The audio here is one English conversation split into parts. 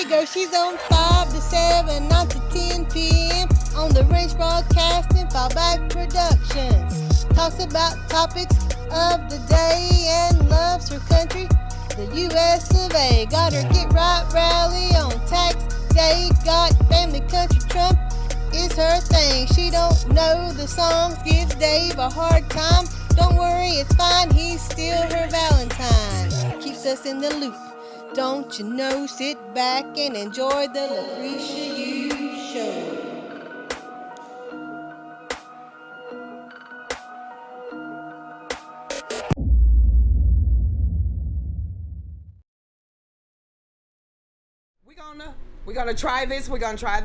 go. She's on 5 to 7, 9 to 10 p.m. on the Range Broadcasting, Fallback Productions. Talks about topics of the day and loves her country, the U.S. of A. Got her Get Right rally on tax day. Got family country Trump is her thing. She don't know the songs, gives Dave a hard time. Don't worry, it's fine, he's still her Valentine. Keeps us in the loop, don't you know? Sit back and enjoy the Lucretia U Show. We're gonna try this. We're gonna try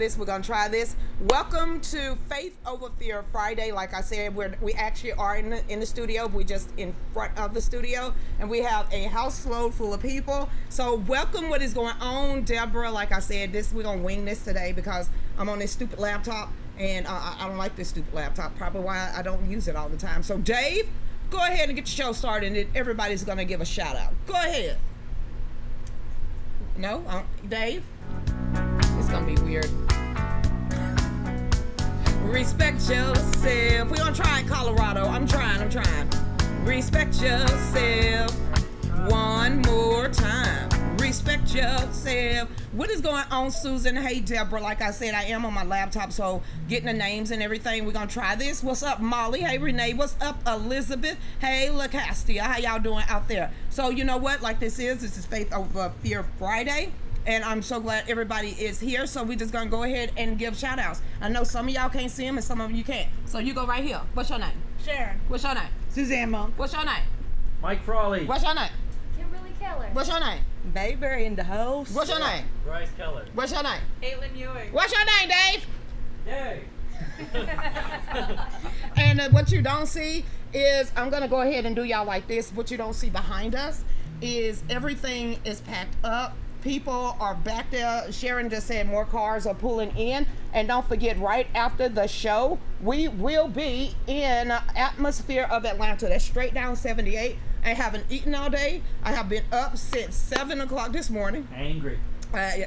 this. Welcome to Faith Over Fear Friday. Like I said, we actually are in the studio. We just in front of the studio, and we have a house load full of people. So welcome. What is going on, Deborah? Like I said, we're gonna wing this today because I'm on this stupid laptop, and I don't like this stupid laptop. Probably why I don't use it all the time. So Dave, go ahead and get your show started, and everybody's gonna give a shout out. Go ahead. No, Dave. It's gonna be weird. Respect yourself. We're gonna try it, Colorado. I'm trying. Respect yourself. One more time. Respect yourself. What is going on, Susan? Hey, Deborah. Like I said, I am on my laptop, so getting the names and everything. We're gonna try this. What's up, Molly? Hey, Renee. What's up, Elizabeth? Hey, LaCastia. How y'all doing out there? So you know what? Like this is Faith Over Fear Friday. And I'm so glad everybody is here. So we just gonna go ahead and give shout outs. I know some of y'all can't see them and some of you can't. So you go right here. What's your name? Sharon. What's your name? Suzanne Monk. What's your name? Mike Frawley. What's your name? Kimberly Keller. What's your name? Baby in the house. What's your name? Bryce Keller. What's your name? Caitlin Ewing. What's your name, Dave? Yay. And what you don't see is, I'm gonna go ahead and do y'all like this. What you don't see behind us is everything is packed up. People are back there. Sharon just said more cars are pulling in. And don't forget, right after the show, we will be in Atmosphere of Atlanta. That's straight down 78. I haven't eaten all day. I have been up since 7 o'clock this morning. Angry.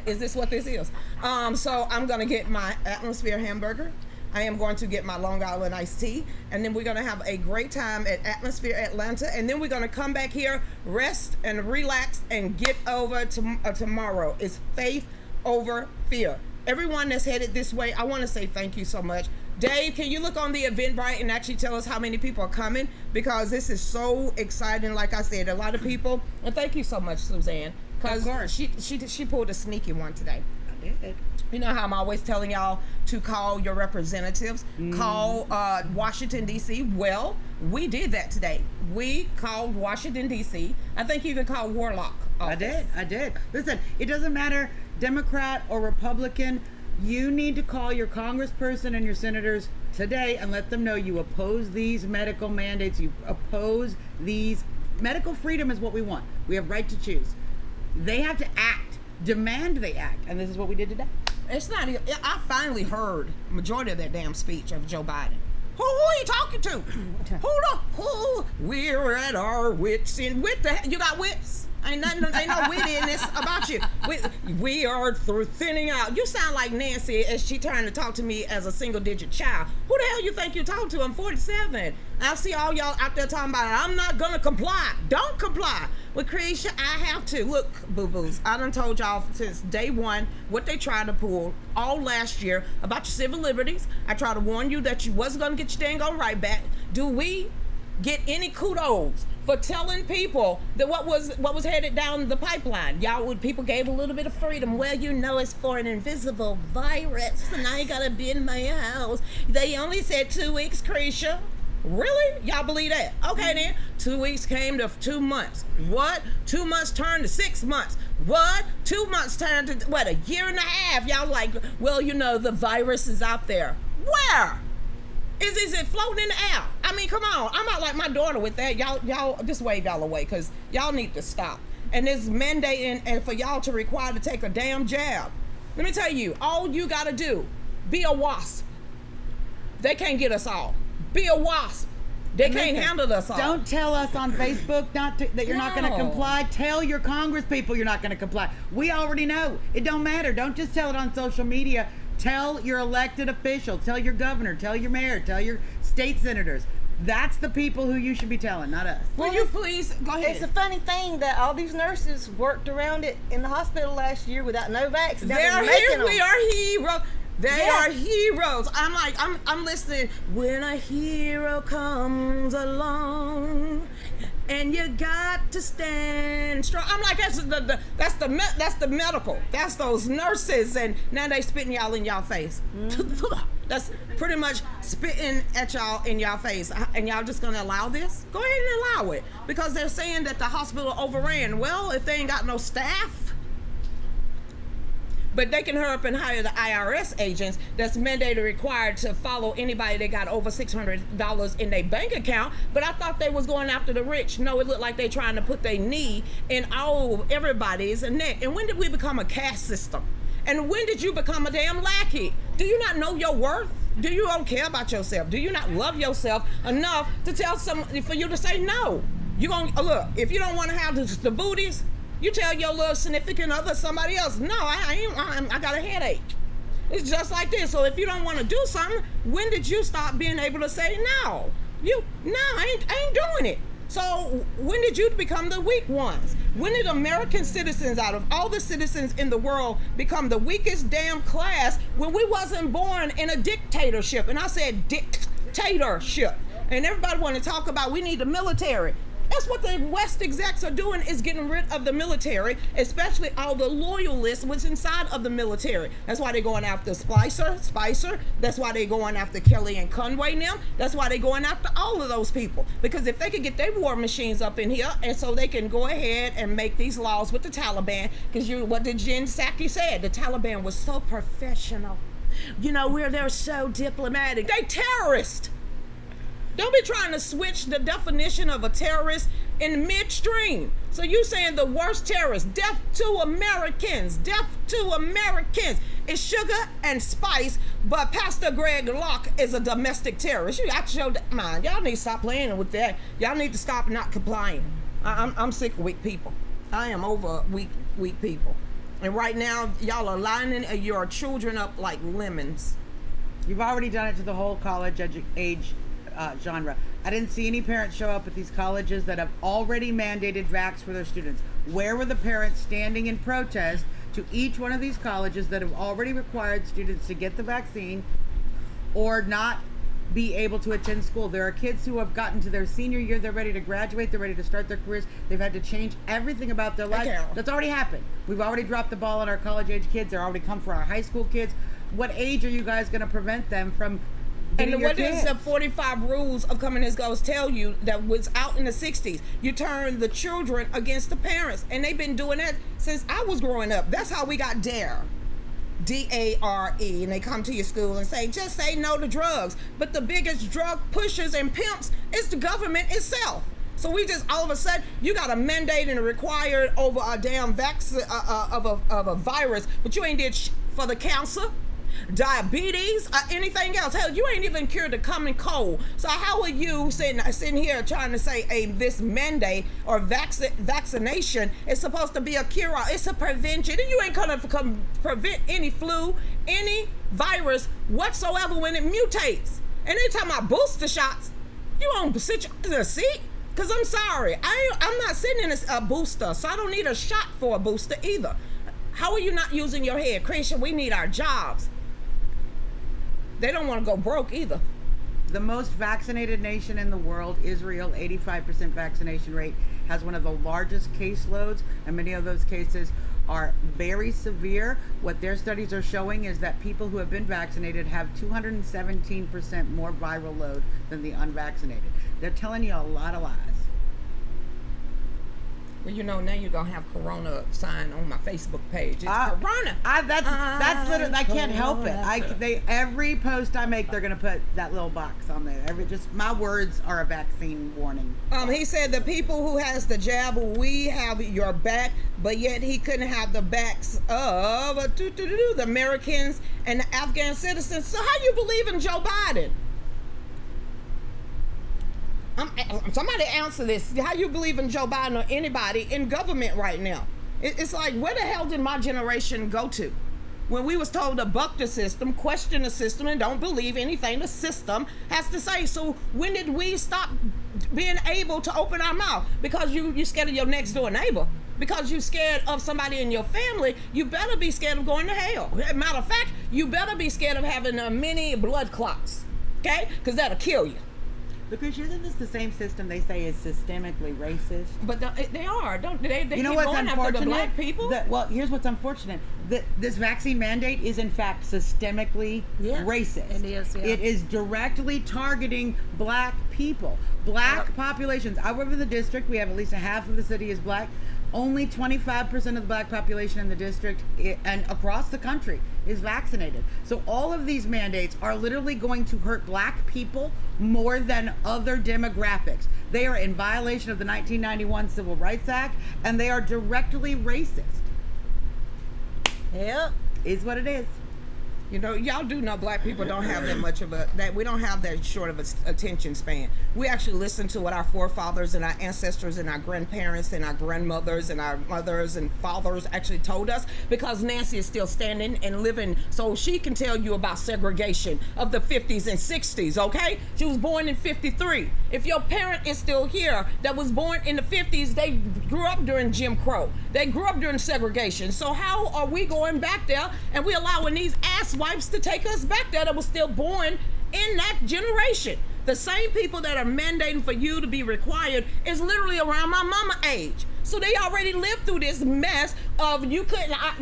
Is this what this is? So I'm going to get my Atmosphere hamburger. I am going to get my Long Island iced tea, and then we're going to have a great time at Atmosphere Atlanta, and then we're going to come back here, rest and relax, and get over to tomorrow. It's Faith Over Fear. Everyone that's headed this way, I want to say thank you so much. Dave, can you look on the Eventbrite and actually tell us how many people are coming? Because this is so exciting. Like I said, a lot of people, and thank you so much, Suzanne, because she pulled a sneaky one today. I did. You know how I'm always telling y'all to call your representatives, call Washington, D.C. Well, we did that today. We called Washington, D.C. I think you even called Warlock office. I did. Listen, it doesn't matter, Democrat or Republican, you need to call your congressperson and your senators today and let them know you oppose these medical mandates, you oppose these. Medical freedom is what we want. We have right to choose. They have to act, demand they act, and this is what we did today. It's not. I finally heard majority of that damn speech of Joe Biden. Who are you talking to? Who? We're at our wits end. You got wits? Ain't no wit in this about you. We are through thinning out. You sound like Nancy as she trying to talk to me as a single digit child. Who the hell you think you're talking to? I'm 47. I see all y'all out there talking about it. I'm not gonna comply. Don't comply. With Creation, I have to. Look, boo-boos, I done told y'all since day one what they tried to pull all last year about your civil liberties. I tried to warn you that you wasn't gonna get your dang on right back. Do we get any kudos for telling people that what was headed down the pipeline? People gave a little bit of freedom. Well, you know, it's for an invisible virus, and I ain't gotta be in my house. They only said 2 weeks, Cretia. Really? Y'all believe that? Okay then. 2 weeks came to 2 months. What? 2 months turned to 6 months. What? 2 months turned to, what, a year and a half? Y'all like, well, you know, the virus is out there. Where? Is it floating in the air? I mean, come on. I'm not like my daughter with that. Y'all just wave y'all away, because y'all need to stop. And this mandating and for y'all to require to take a damn jab. Let me tell you, all you gotta do, be a wasp. They can't get us all. Be a wasp. They And can't listen, handle us all. Don't tell us on Facebook that you're not going to No. comply. Tell your Congress people you're not going to comply. We already know. It don't matter. Don't just tell it on social media. Tell your elected officials. Tell your governor. Tell your mayor. Tell your state senators. That's the people who you should be telling, not us. Will you please go ahead? It's a funny thing that all these nurses worked around it in the hospital last year without no vaccine. They're here. We are heroes. They Yeah. are heroes. I'm like, I'm listening. When a hero comes along, and you got to stand strong. I'm like, that's the medical. That's those nurses, and now they spitting y'all in y'all face. That's pretty much spitting at y'all in y'all face, and y'all just gonna allow this? Go ahead and allow it, because they're saying that the hospital overran. Well, if they ain't got no staff. But they can hurry up and hire the IRS agents that's mandated required to follow anybody that got over $600 in their bank account. But I thought they was going after the rich. No, it looked like they trying to put their knee in everybody's neck. And when did we become a caste system? And when did you become a damn lackey? Do you not know your worth? Do you don't care about yourself? Do you not love yourself enough to tell somebody for you to say no? You gonna look, if you don't want to have the booties, you tell your little significant other, somebody else, no, I got a headache. It's just like this. So if you don't want to do something, when did you stop being able to say no? I ain't doing it. So when did you become the weak ones? When did American citizens, out of all the citizens in the world, become the weakest damn class when we wasn't born in a dictatorship? And I said dictatorship. And everybody want to talk about we need the military. That's what the West execs are doing, is getting rid of the military, especially all the loyalists what's inside of the military. That's why they're going after Spicer. That's why they're going after Kelly and Conway now. That's why they're going after all of those people. Because if they could get their war machines up in here, and so they can go ahead and make these laws with the Taliban, because what did Jen Psaki said? The Taliban was so professional. They're so diplomatic. They terrorists. Don't be trying to switch the definition of a terrorist in midstream. So you saying the worst terrorist, death to Americans is Sugar and Spice, but Pastor Greg Locke is a domestic terrorist. You got your mind. Y'all need to stop playing with that. Y'all need to stop not complying. I'm sick of weak people. I am over weak people. And right now, y'all are lining your children up like lemons. You've already done it to the whole college age genre. I didn't see any parents show up at these colleges that have already mandated vax for their students. Where were the parents standing in protest to each one of these colleges that have already required students to get the vaccine or not be able to attend school? There are kids who have gotten to their senior year, they're ready to graduate, they're ready to start their careers, they've had to change everything about their life. That's already happened. We've already dropped the ball on our college age kids. They're already come for our high school kids. What age are you guys going to prevent them from and what does the 45 rules of coming as goes tell you that was out in the 60s? You turn the children against the parents, and they've been doing that since I was growing up. That's how we got DARE. DARE, and they come to your school and say, just say no to drugs. But the biggest drug pushers and pimps is the government itself. So we just, all of a sudden, you got a mandate and a required over a damn vaccine of a virus, but you ain't did for the cancer, diabetes, or anything else. Hell, you ain't even cured the common cold. So how are you sitting here trying to say this mandate or vaccination is supposed to be a cure-all? It's a prevention. And you ain't gonna prevent any flu, any virus whatsoever when it mutates. And they talking about booster shots. You won't sit in a seat? Because I'm sorry, I'm not sitting in a booster, so I don't need a shot for a booster either. How are you not using your head? Christian, we need our jobs. They don't want to go broke either. The most vaccinated nation in the world, Israel, 85% vaccination rate, has one of the largest caseloads, and many of those cases are very severe. What their studies are showing is that people who have been vaccinated have 217% more viral load than the unvaccinated. They're telling you a lot of lies. Well, now you're gonna have Corona sign on my Facebook page. It's Corona. That's literally, I can't help it. Every post I make, they're gonna put that little box on there. My words are a vaccine warning. He said the people who has the jab, we have your back, but yet he couldn't have the backs of the Americans and the Afghan citizens. So how you believe in Joe Biden? Somebody answer this. How you believe in Joe Biden or anybody in government right now? It's like, where the hell did my generation go to? When we was told to buck the system, question the system, and don't believe anything the system has to say. So when did we stop being able to open our mouth? Because you scared of your next door neighbor. Because you scared of somebody in your family, you better be scared of going to hell. Matter of fact, you better be scared of having many blood clots, okay? Because that'll kill you. Because isn't this the same system they say is systemically racist? But they are, don't they? They You know keep what's going after unfortunate? the black people. Well, here's what's unfortunate. This vaccine mandate is in fact systemically racist. It is, yeah. It is directly targeting black people, black populations. I work in the district. We have at least a half of the city is black. Only 25% of the black population in the district and across the country is vaccinated. So all of these mandates are literally going to hurt black people more than other demographics. They are in violation of the 1991 Civil Rights Act, and they are directly racist. Yep. Is what it is. You know, y'all do know black people don't have that much of we don't have that short of a attention span. We actually listen to what our forefathers and our ancestors and our grandparents and our grandmothers and our mothers and fathers actually told us, because Nancy is still standing and living, so she can tell you about segregation of the 50s and 60s, okay? She was born in 53. If your parent is still here that was born in the 50s, they grew up during Jim Crow. They grew up during segregation. So how are we going back there and we allowing these ass wipes to take us back there that was still born in that generation? The same people that are mandating for you to be required is literally around my mama age. So they already lived through this mess of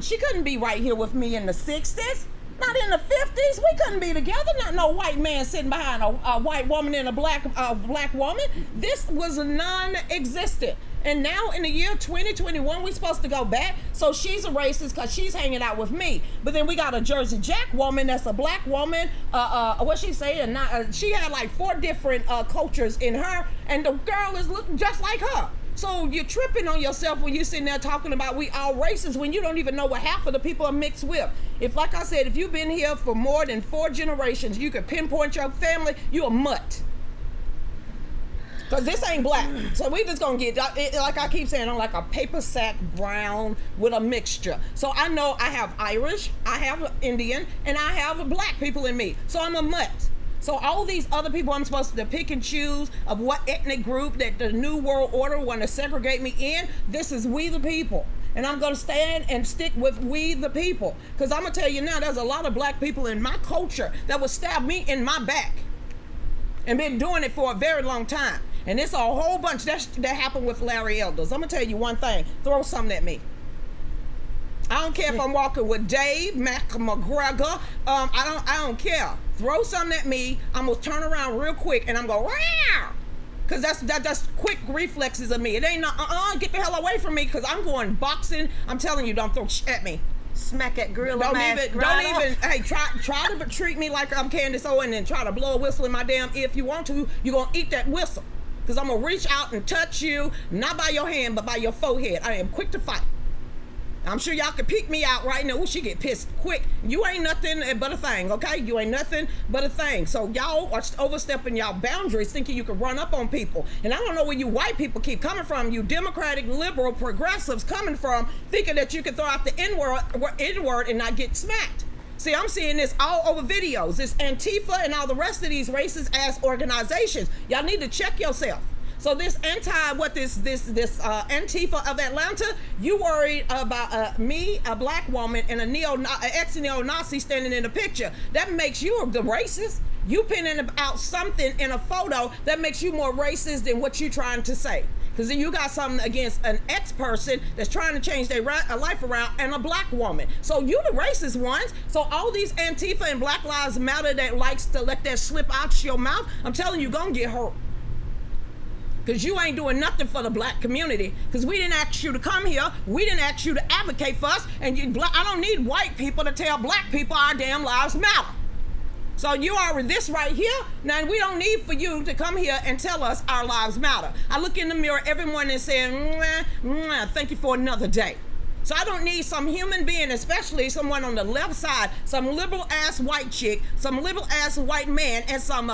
she couldn't be right here with me in the 60s. Not in the 50s. We couldn't be together. Not no white man sitting behind a white woman and a black woman. This was non-existent. And now in the year 2021, we're supposed to go back. So she's a racist because she's hanging out with me. But then we got a Jersey Jack woman that's a black woman. What she saying? She had like 4 different cultures in her, and the girl is looking just like her. So you're tripping on yourself when you're sitting there talking about we all racist when you don't even know what half of the people are mixed with. If, like I said, if you've been here for more than 4 generations, you can pinpoint your family, you a mutt. Because this ain't black. So we just gonna get, like I keep saying, I'm like a paper sack brown with a mixture. So I know I have Irish, I have Indian, and I have black people in me. So I'm a mutt. So all these other people I'm supposed to pick and choose of what ethnic group that the New World Order want to segregate me in, this is we the people. And I'm going to stand and stick with we the people. Because I'm going to tell you now, there's a lot of black people in my culture that would stab me in my back. And been doing it for a very long time. And it's a whole bunch that happened with Larry Elders. I'm going to tell you one thing. Throw something at me. I don't care if I'm walking with Dave McGregor. I don't care. Throw something at me. I'm gonna turn around real quick and I'm going, wow, because that's quick reflexes of me. It ain't get the hell away from me, because I'm going boxing. I'm telling you, don't throw at me. Smack that gorilla mask. Don't even. Hey, try to treat me like I'm Candace Owens and try to blow a whistle in my damn ear. If you want to, you're gonna eat that whistle, because I'm gonna reach out and touch you, not by your hand but by your forehead. I am quick to fight. I'm sure y'all can pick me out right now. Ooh, she get pissed quick. You ain't nothing but a thing, okay? You ain't nothing but a thing. So y'all are overstepping y'all boundaries, thinking you can run up on people. And I don't know where you white people keep coming from, you Democratic, liberal, progressives coming from, thinking that you can throw out the N-word and not get smacked. See, I'm seeing this all over videos. This Antifa and all the rest of these racist ass organizations. Y'all need to check yourself. So this Antifa of Atlanta, you worried about me, a black woman, and an ex-neo-Nazi standing in a picture. That makes you the racist. You pinning out something in a photo that makes you more racist than what you're trying to say. Because then you got something against an ex-person that's trying to change their life around, and a black woman. So you the racist ones. So all these Antifa and Black Lives Matter that likes to let that slip out your mouth, I'm telling you, gonna get hurt. Because you ain't doing nothing for the black community. Because we didn't ask you to come here. We didn't ask you to advocate for us. And I don't need white people to tell black people our damn lives matter. So you are this right here. Now we don't need for you to come here and tell us our lives matter. I look in the mirror every morning and say, thank you for another day. So I don't need some human being, especially someone on the left side, some liberal ass white chick, some liberal ass white man, and some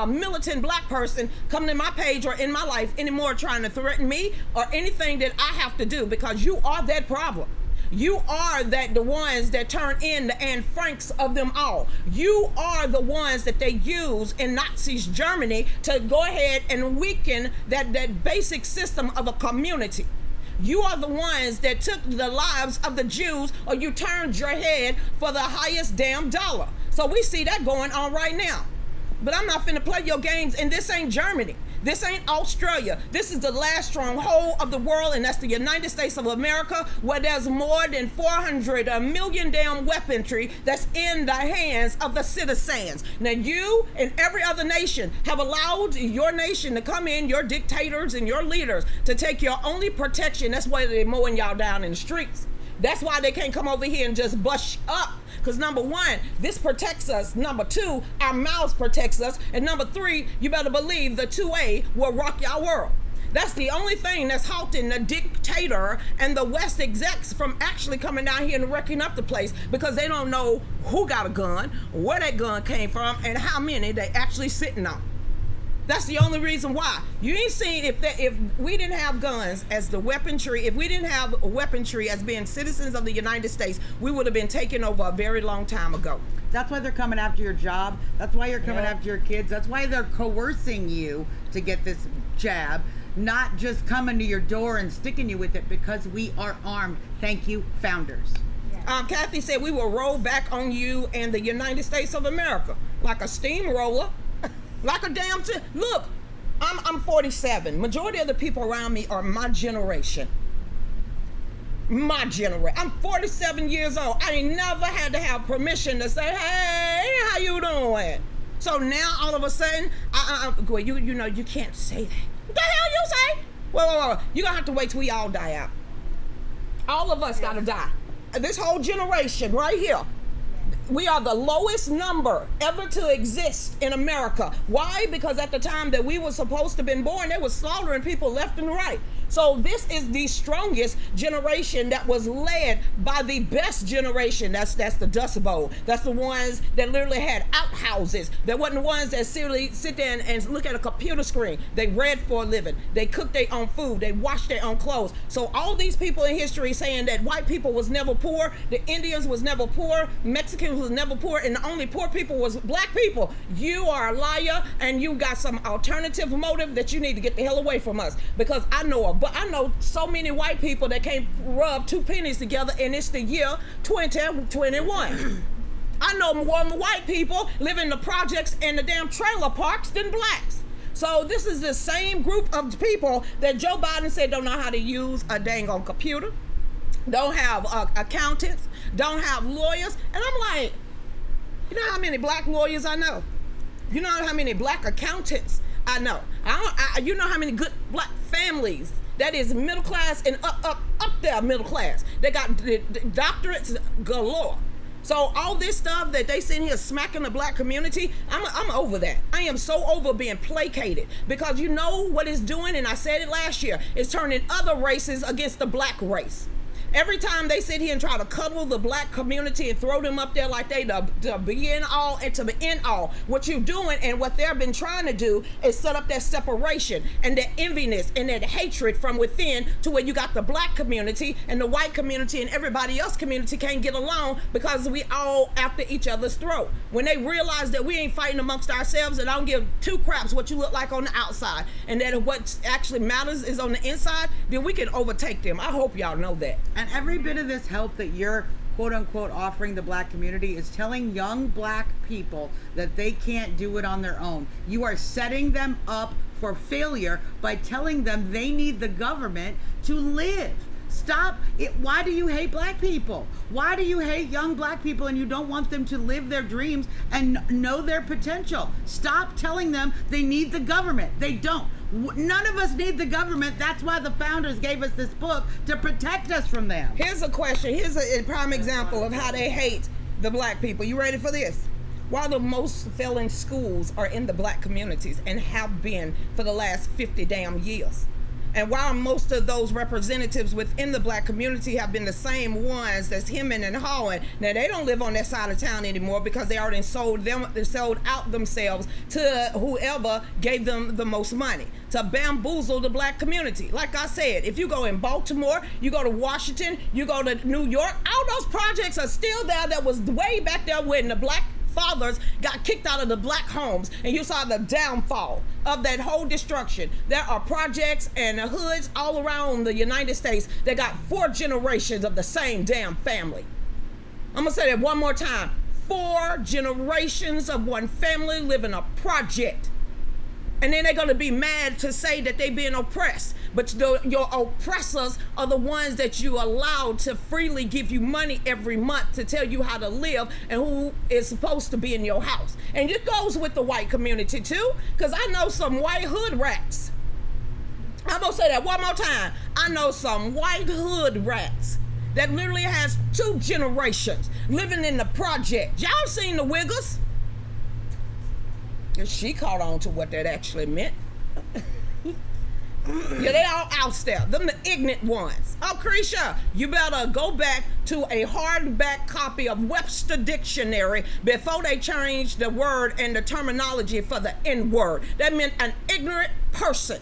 militant black person coming to my page or in my life anymore trying to threaten me or anything that I have to do, because you are that problem. You are the ones that turn in the Anne Franks of them all. You are the ones that they use in Nazis Germany to go ahead and weaken that basic system of a community. You are the ones that took the lives of the Jews, or you turned your head for the highest damn dollar. So we see that going on right now. But I'm not finna play your games, and this ain't Germany. This ain't Australia. This is the last stronghold of the world, and that's the United States of America, where there's more than 400 million damn weaponry that's in the hands of the citizens. Now you and every other nation have allowed your nation to come in, your dictators and your leaders, to take your only protection. That's why they're mowing y'all down in the streets. That's why they can't come over here and just bust up. Because number one, this protects us. Number two, our mouths protects us. And number three, you better believe the 2A will rock y'all world. That's the only thing that's halting the dictator and the West execs from actually coming down here and wrecking up the place, because they don't know who got a gun, where that gun came from, and how many they actually sitting on. That's the only reason why. You ain't seen if we didn't have guns as the weaponry, if we didn't have weaponry as being citizens of the United States, we would have been taken over a very long time ago. That's why they're coming after your job. That's why you're coming after your kids. That's why they're coercing you to get this jab, not just coming to your door and sticking you with it, because we are armed. Thank you, founders. Kathy said we will roll back on you and the United States of America like a steamroller. Like a damn look, I'm 47. Majority of the people around me are my generation. I'm 47 years old. I ain't never had to have permission to say, hey, how you doing? So now all of a sudden, well, you know, you can't say that. What the hell you say? Well, you're gonna have to wait till we all die out. All of us gotta die. This whole generation right here. We are the lowest number ever to exist in America. Why? Because at the time that we were supposed to have been born, they were slaughtering people left and right. So this is the strongest generation that was led by the best generation. That's the Dust Bowl. That's the ones that literally had outhouses. That wasn't the ones that seriously sit there and look at a computer screen. They read for a living. They cooked their own food. They washed their own clothes. So all these people in history saying that white people was never poor, the Indians was never poor, Mexicans was never poor, and the only poor people was black people. You are a liar, and you got some alternative motive that you need to get the hell away from us. Because I know so many white people that can't rub two pennies together, and it's the year 2021. I know more white people live in the projects and the damn trailer parks than blacks. So this is the same group of people that Joe Biden said don't know how to use a dang on computer, don't have accountants, don't have lawyers. And I'm like, you know how many black lawyers I know? You know how many black accountants I know? You know how many good black families that is middle class and up there middle class. They got the doctorates galore. So all this stuff that they sitting here smacking the black community, I'm over that. I am so over being placated, because you know what it's doing, and I said it last year, it's turning other races against the black race. Every time they sit here and try to cuddle the black community and throw them up there like they the begin all and to the end all, what you're doing and what they've been trying to do is set up that separation and that enviness and that hatred from within, to where you got the black community and the white community and everybody else community can't get along because we all after each other's throat. When they realize that we ain't fighting amongst ourselves, and I don't give two craps what you look like on the outside, and that what actually matters is on the inside, then we can overtake them. I hope y'all know that. And every bit of this help that you're quote unquote offering the black community is telling young black people that they can't do it on their own. You are setting them up for failure by telling them they need the government to live. Stop it. Why do you hate black people? Why do you hate young black people and you don't want them to live their dreams and know their potential? Stop telling them they need the government. They don't. None of us need the government. That's why the founders gave us this book, to protect us from them. Here's a question. Here's a prime example of how they hate the black people. You ready for this? Why the most failing schools are in the black communities and have been for the last 50 damn years. And while most of those representatives within the black community have been the same ones that's hemming and hawing, now they don't live on that side of town anymore because they already sold out themselves to whoever gave them the most money to bamboozle the black community. Like I said, if you go in Baltimore, you go to Washington, you go to New York, all those projects are still there that was way back there when the black fathers got kicked out of the black homes and you saw the downfall of that whole destruction. There are projects and hoods all around the United States that got 4 generations of the same damn family. I'm gonna say that one more time. 4 generations of one family live in a project. And then they're going to be mad to say that they're being oppressed. But your oppressors are the ones that you allow to freely give you money every month to tell you how to live and who is supposed to be in your house. And it goes with the white community too, because I know some white hood rats. I'm going to say that one more time. I know some white hood rats that literally has 2 generations living in the project. Y'all seen the Wiggers? She caught on to what that actually meant. Yeah, they all out there. Them the ignorant ones. Oh, Krisha, you better go back to a hardback copy of Webster Dictionary before they changed the word and the terminology for the N-word. That meant an ignorant person.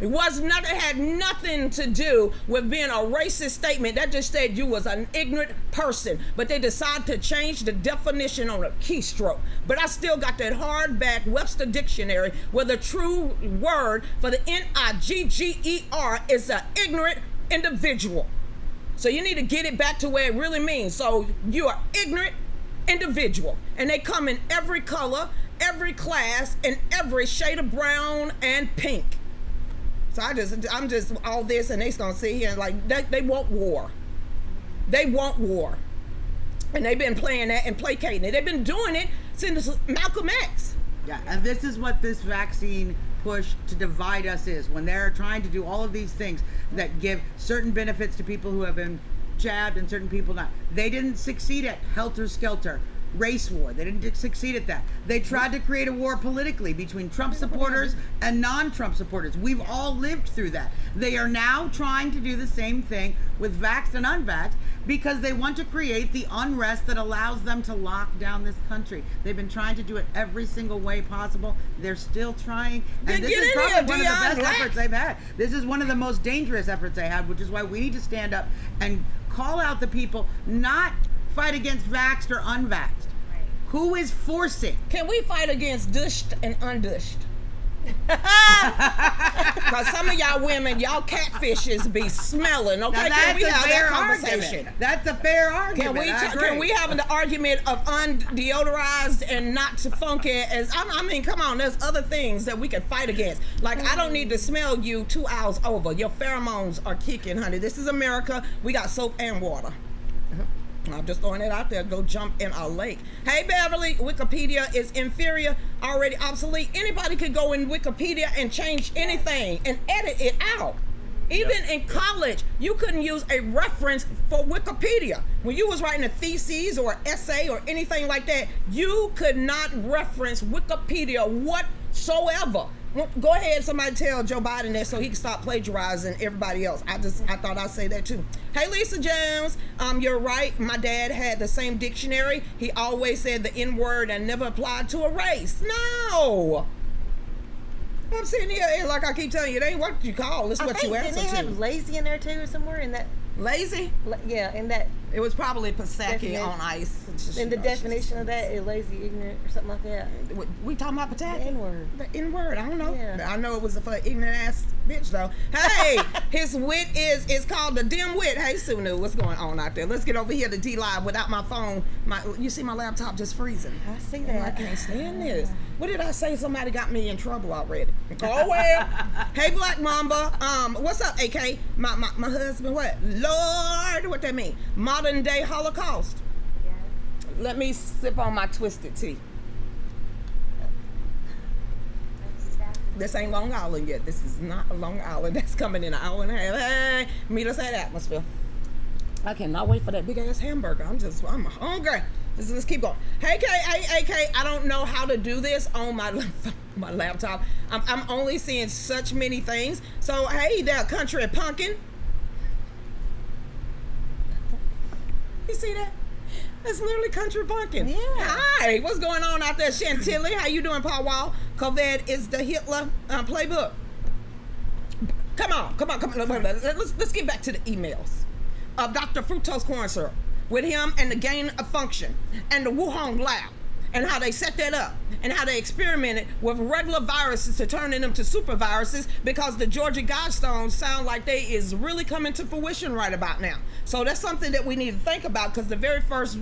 It had nothing to do with being a racist statement. That just said you was an ignorant person. But they decided to change the definition on a keystroke. But I still got that hardback Webster Dictionary where the true word for the N-I-G-G-E-R is an ignorant individual. So you need to get it back to where it really means. So you are ignorant individual. And they come in every color, every class, and every shade of brown and pink. So I'm just all this, and they's gonna sit here and like they want war. They want war, and they've been playing that and placating it. They've been doing it since Malcolm X. Yeah, and this is what this vaccine push to divide us is, when they're trying to do all of these things that give certain benefits to people who have been jabbed and certain people not. They didn't succeed at helter-skelter race war. They didn't succeed at that. They tried to create a war politically between Trump supporters and non-Trump supporters. We've all lived through that. They are now trying to do the same thing with vaxxed and unvaxxed because they want to create the unrest that allows them to lock down this country. They've been trying to do it every single way possible. They're still trying. And this is probably one of the best efforts they've had. This is one of the most dangerous efforts they had, which is why we need to stand up and call out the people, not fight against vaxxed or unvaxxed. Who is forcing? Can we fight against dushed and undushed? Because some of y'all women, y'all catfishes be smelling. Okay, can we have that conversation? That's a fair argument. Can we have an argument of undeodorized and not funky? I mean, come on. There's other things that we can fight against. Like I don't need to smell you 2 hours over. Your pheromones are kicking, honey. This is America. We got soap and water. I'm just throwing it out there. Go jump in a lake. Hey, Beverly, Wikipedia is inferior, already obsolete. Anybody could go in Wikipedia and change anything and edit it out. Even in college, you couldn't use a reference for Wikipedia. When you was writing a thesis or essay or anything like that, you could not reference Wikipedia whatsoever. Go ahead, somebody tell Joe Biden that so he can stop plagiarizing everybody else. I thought I'd say that too. Hey, Lisa Jones, you're right. My dad had the same dictionary. He always said the N-word and never applied to a race. No. I'm sitting here like I keep telling you, it ain't what you call, it's what you answer to. Didn't they have lazy in there too or somewhere in that? Lazy? Yeah, in that. It was probably Pasaki on ice. In the definition of that, is lazy, ignorant, or something like that. We talking about Pataki? The N-word. The N-word. I don't know. Yeah. I know it was for ignorant ass bitch though. Hey, his wit is called the dim wit. Hey, Sunu, what's going on out there? Let's get over here to D Live without my phone. You see my laptop just freezing. I see that. I can't stand this. What did I say? Somebody got me in trouble already. Oh well. Hey, Black Mamba. What's up, AK? My husband. What? Lord, what that mean? Modern day Holocaust. Yes. Let me sip on my twisted tea. That's exactly. This ain't Long Island yet. This is not Long Island. That's coming in an hour and a half. Hey, meet us at Atmosphere. I cannot wait for that big ass hamburger. I'm hungry. Let's keep going. Hey, AK, I don't know how to do this on my my laptop. I'm only seeing such many things. So, hey there, country pumpkin. You see that? That's literally country pumpkin. Yeah. Hi, what's going on out there, Chantilly? How you doing, Paul Wall? COVID is the Hitler playbook. Come on. Let's get back to the emails of Dr. Fructose corn syrup with him and the gain of function and the Wuhan lab and how they set that up and how they experimented with regular viruses to turning them to super viruses, because the Georgia Guidestones sound like they is really coming to fruition right about now. So that's something that we need to think about, because the very first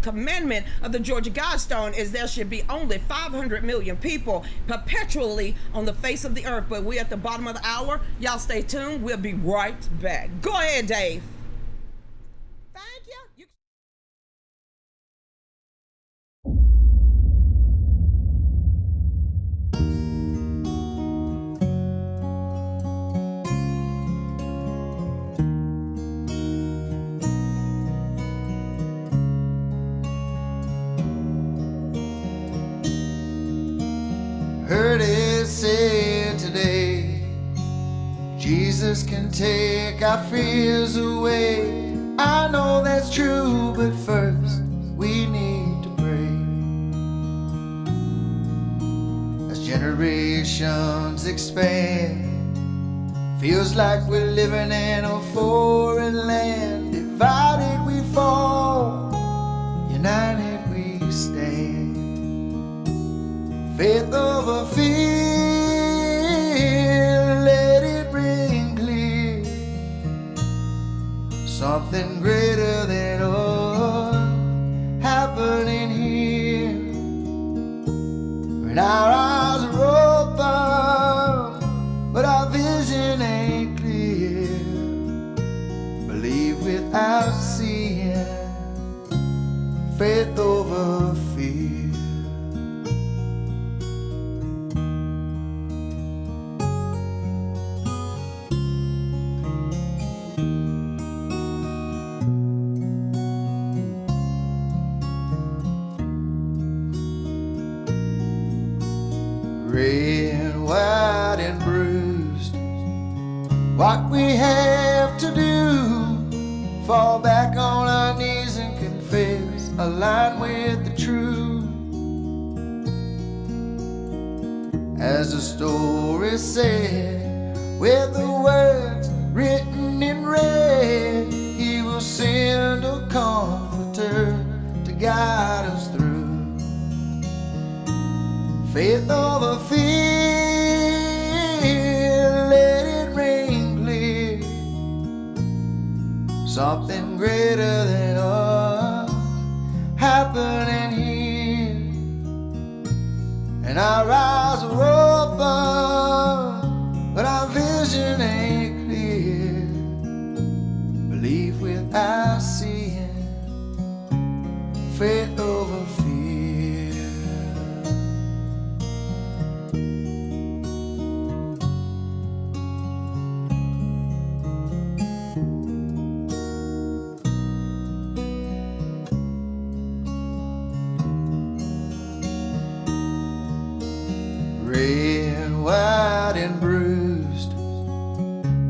commandment of the Georgia Guidestone is there should be only 500 million people perpetually on the face of the earth. But we're at the bottom of the hour. Y'all stay tuned. We'll be right back. Go ahead, Dave. Thank you. Heard it said today, Jesus can take our fears away. I know that's true, but first we need to pray. As generations expand, feels like we're living in a foreign land. Divided we fall, united we stand. Faith over fear, let it ring clear. Something greater than us happening here. When our eyes are open, but our vision ain't clear. Believe without seeing, faith over fear. Red, white, and bruised. What we have to do, fall back on our knees and confess, align with the truth. As the story said, with the words written in red, He will send a comforter to guide us through. Faith over fear, let it ring clear. Something greater than us happening here. And our eyes are open, but our vision ain't clear. Believe without seeing, faith over fear. Red, white, and bruised.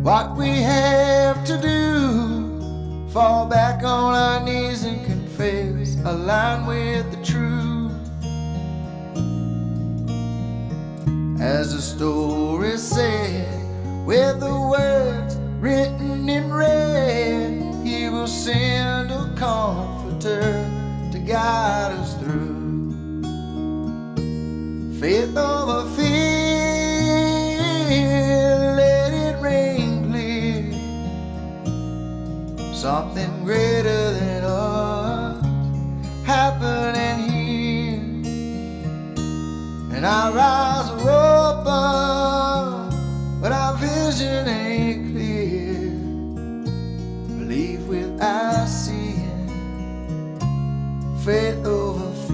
What we have to do, fall back on our knees and confess, align with the truth. As the story said, with the words written in red, He will send a comforter to guide us through. Faith over fear, let it ring clear. Something greater than us happening here. And our eyes are open, but our vision ain't clear. Believe without seeing, faith over fear.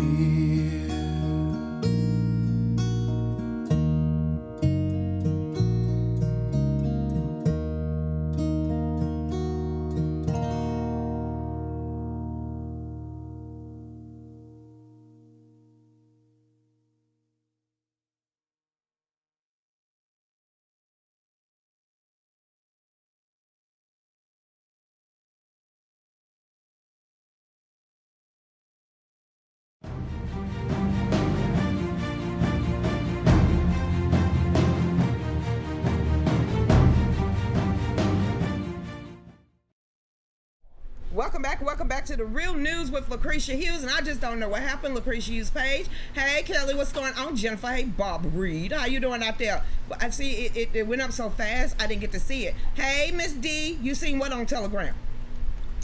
Welcome back to the Real News with Lucretia Hughes, and I just don't know what happened. Lucretia Hughes page. Hey Kelly, what's going on? Jennifer, hey Bob Reed, how you doing out there? I see it went up so fast I didn't get to see it. Hey Miss D, you seen what on Telegram?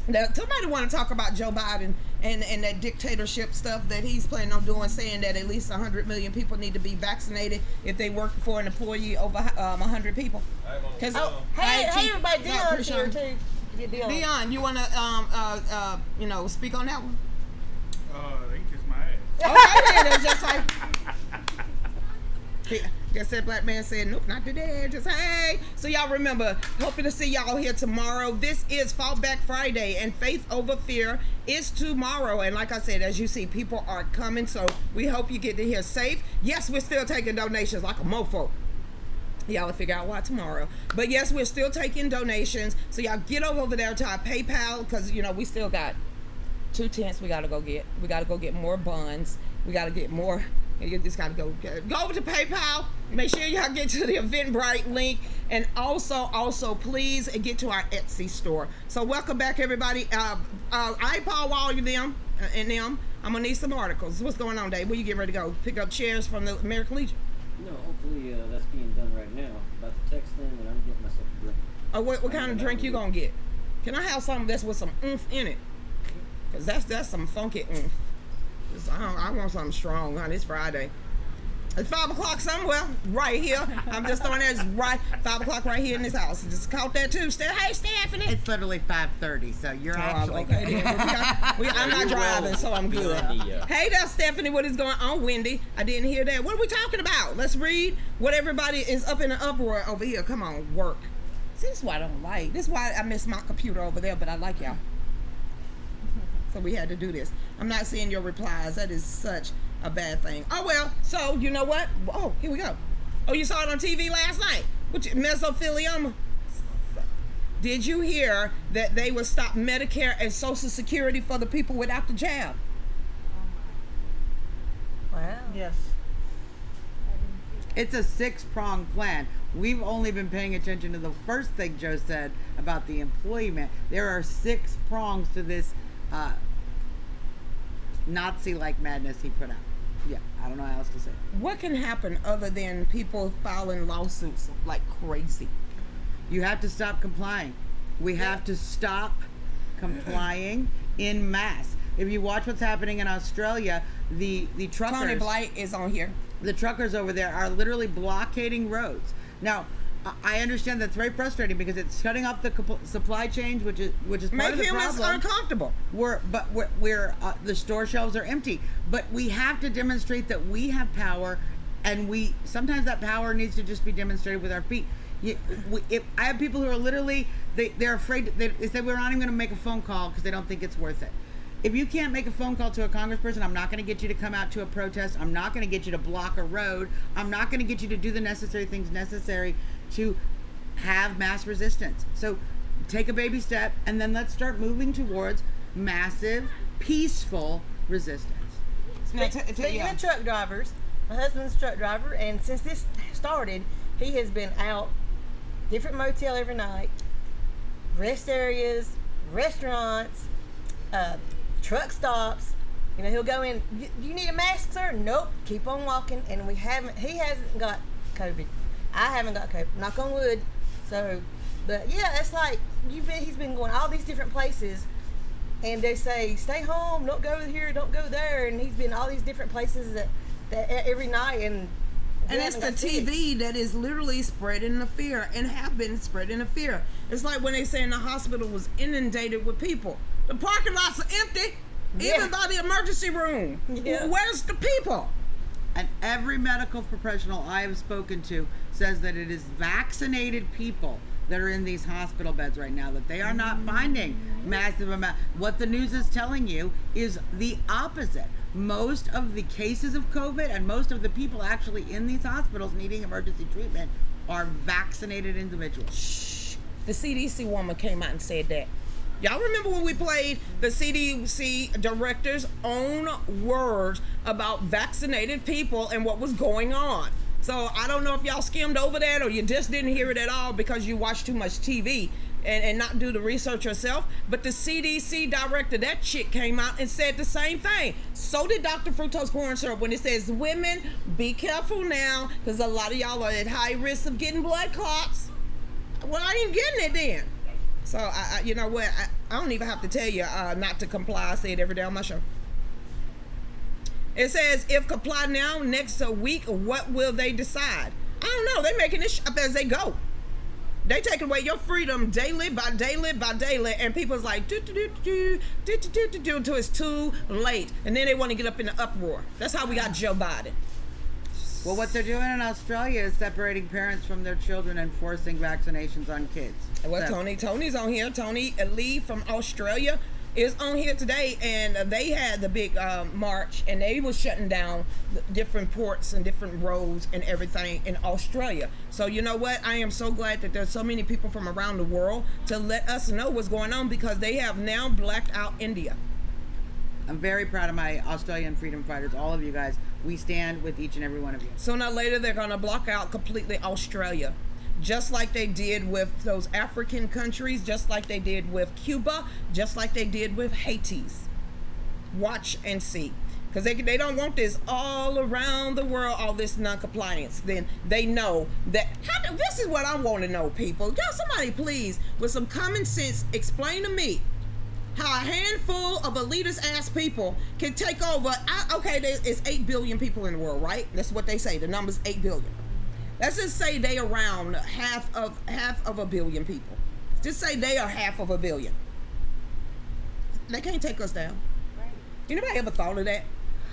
Now, somebody want to talk about Joe Biden and that dictatorship stuff that he's planning on doing, saying that at least 100 million people need to be vaccinated if they work for an employee over 100 people. Hey, everybody, Dion's here too. Dion, you want to speak on that one? They can kiss my ass. Okay, then, just like just that black man said, nope, not today. Just hey. So y'all remember, hoping to see y'all here tomorrow. This is Fall Back Friday, and Faith Over Fear is tomorrow. And like I said, as you see, people are coming, so we hope you get to here safe. Yes, we're still taking donations like a mofo. Y'all will figure out why tomorrow. But yes, we're still taking donations. So y'all get over there to our PayPal, because we still got 2 tents we gotta go get. We gotta go get more buns. We gotta get more. You just gotta go over to PayPal. Make sure y'all get to the Eventbrite link, and also please get to our Etsy store. So welcome back, everybody. I Paul Wall, you them and them. I'm gonna need some articles. What's going on, Dave? Where you getting ready to go? Pick up chairs from the American Legion? No, hopefully that's being done right now. About to text them, and I'm getting myself a drink. Oh, what kind of drink you gonna get? Can I have something that's with some oomph in it? Cause that's some funky oomph. I want something strong, honey. It's Friday. It's 5 o'clock somewhere right here. I'm just throwing that right 5 o'clock right here in this house. Just caught that too. Hey, Stephanie. It's literally 5:30, so you're actually okay. Then. I'm not driving, so I'm good. Hey there, Stephanie. What is going on, Wendy? I didn't hear that. What are we talking about? Let's read what everybody is up in an uproar over here. Come on, work. See, this is why I don't like. This is why I miss my computer over there, but I like y'all. So we had to do this. I'm not seeing your replies. That is such a bad thing. Oh well, so you know what? Oh, here we go. Oh, you saw it on TV last night? Mesothelioma. Did you hear that they will stop Medicare and Social Security for the people without the jab? Wow. Yes. It's a 6-pronged plan. We've only been paying attention to the first thing Joe said about the employment. There are 6 prongs to this Nazi-like madness he put out. Yeah, I don't know how else to say it. What can happen other than people filing lawsuits like crazy? You have to stop complying. We have to stop complying in mass. If you watch what's happening in Australia, the truckers... Tony Blight is on here. The truckers over there are literally blockading roads. Now, I understand that's very frustrating because it's shutting off the supply chains, which is part Make of the humans problem. uncomfortable. The store shelves are empty, but we have to demonstrate that we have power, and sometimes that power needs to just be demonstrated with our feet. I have people who are literally they're afraid. They say we're not even going to make a phone call because they don't think it's worth it. If you can't make a phone call to a congressperson, I'm not going to get you to come out to a protest. I'm not going to get you to block a road. I'm not going to get you to do the necessary things necessary to have mass resistance. So take a baby step, and then let's start moving towards massive, peaceful resistance. Speaking of truck drivers, my husband's a truck driver, and since this started, he has been out, different motel every night, rest areas, restaurants, truck stops. He'll go in. You need a mask, sir? Nope. Keep on walking. And he hasn't got COVID. I haven't got COVID. Knock on wood. So, but yeah, it's like he's been going all these different places, and they say stay home, don't go here, don't go there, and he's been all these different places that every night, and it's the TV that is literally spreading the fear and have been spreading the fear. It's like when they say the hospital was inundated with people. The parking lots are empty, even by the emergency room. Yeah. Where's the people? And every medical professional I have spoken to says that it is vaccinated people that are in these hospital beds right now, that they are not finding massive amount. What the news is telling you is the opposite. Most of the cases of COVID and most of the people actually in these hospitals needing emergency treatment are vaccinated individuals. Shh. The CDC woman came out and said that. Y'all remember when we played the CDC director's own words about vaccinated people and what was going on? So I don't know if y'all skimmed over that or you just didn't hear it at all because you watch too much TV and not do the research yourself. But the CDC director, that chick came out and said the same thing. So did Dr. Fructose corn syrup when it says, women, be careful now because a lot of y'all are at high risk of getting blood clots. Well, I ain't getting it then. So, I you know what? I don't even have to tell you not to comply. I say it every day on my show. It says, if comply now, next week, what will they decide? I don't know. They're making this up as they go. They taking away your freedom daily by daily by daily, and people's like, until it's too late. And then they want to get up in the uproar. That's how we got Joe Biden. Well, what they're doing in Australia is separating parents from their children and forcing vaccinations on kids. Well, So- Tony's on here. Tony Lee from Australia is on here today, and they had the big march, and they were shutting down different ports and different roads and everything in Australia. So you know what? I am so glad that there's so many people from around the world to let us know what's going on because they have now blacked out India. I'm very proud of my Australian freedom fighters, all of you guys. We stand with each and every one of you. Sooner or later, they're going to block out completely Australia. Just like they did with those African countries, just like they did with Cuba, just like they did with Haiti's. Watch and see. Because they don't want this all around the world, all this non-compliance. Then they know that, this is what I want to know, people. Y'all, somebody please, with some common sense, explain to me how a handful of elitist ass people can take over. It's 8 billion people in the world, right? That's what they say. The number's 8 billion. Let's just say they around half of a billion people. Just say they are half of a billion. They can't take us down. Right. Anybody ever thought of that?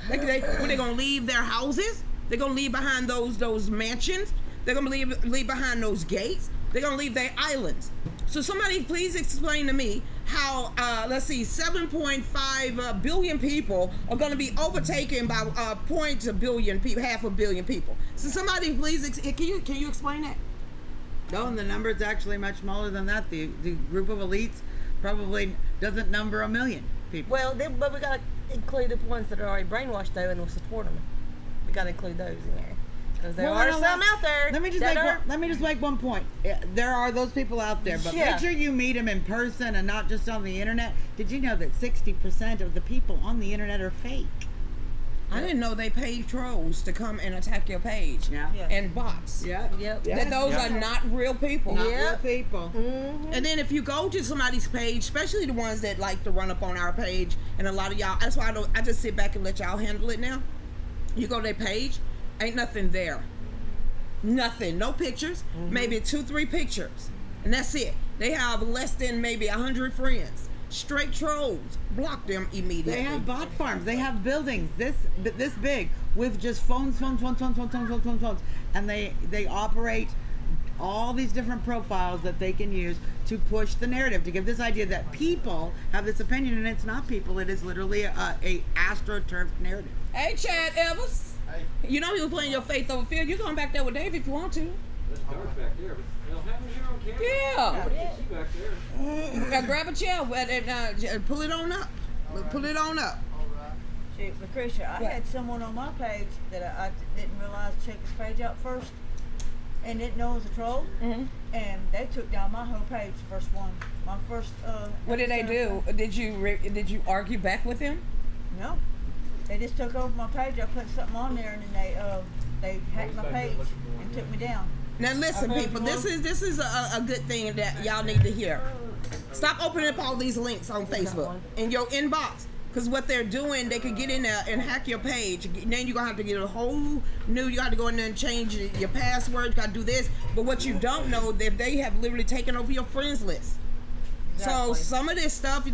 When they're gonna leave their houses, they're gonna leave behind those mansions. They're gonna leave behind those gates. They're gonna leave their islands. So somebody please explain to me how 7.5 billion people are going to be overtaken by half a billion people. So somebody please can you explain that? No, and the number is actually much smaller than that. The group of elites probably doesn't number 1 million people. Well, but we got to include the ones that are already brainwashed, though, and will support them. We got to include those in there. Because there are some out there. Let me just make one point. There are those people out there, but Yeah. make sure you meet them in person and not just on the internet. Did you know that 60% of the people on the internet are fake? I didn't know they paid trolls to come and attack your page. Yeah. And bots. Yep. Yep. That those are not real people. Not Yeah. real people. And then if you go to somebody's page, especially the ones that like to run up on our page, and a lot of y'all, that's why I just sit back and let y'all handle it now. You go to their page, ain't nothing there. Nothing, no pictures, maybe 2-3 pictures, and that's it. They have less than maybe 100 friends. Straight trolls. Block them immediately. They have bot farms. They have buildings this big with just phones, and they operate all these different profiles that they can use to push the narrative, to give this idea that people have this opinion, and it's not people. It is literally a astroturf narrative. Hey, Chad Evans. You know he was playing your faith over fear. You're going back there with Dave if you want to. There's cars back there, but they'll have them here on camera. Yeah. Nobody can see back there. Grab a chair and pull it on up. Pull it on up. Shoot, Lucretia, I had someone on my page that I didn't realize check his page out first and didn't know it was a troll. Mm-hmm. And they took down my whole page, first one. My first What did they do? Did you argue back with him? No. They just took over my page. I put something on there and then they hacked my page and took me down. Now listen, people. This is a good thing that y'all need to hear. Stop opening up all these links on Facebook in your inbox, because what they're doing, they could get in there and hack your page. Then you're gonna have to get a whole new. You got to go in there and change your password. You got to do this. But what you don't know, that they have literally taken over your friends list. So some of this stuff,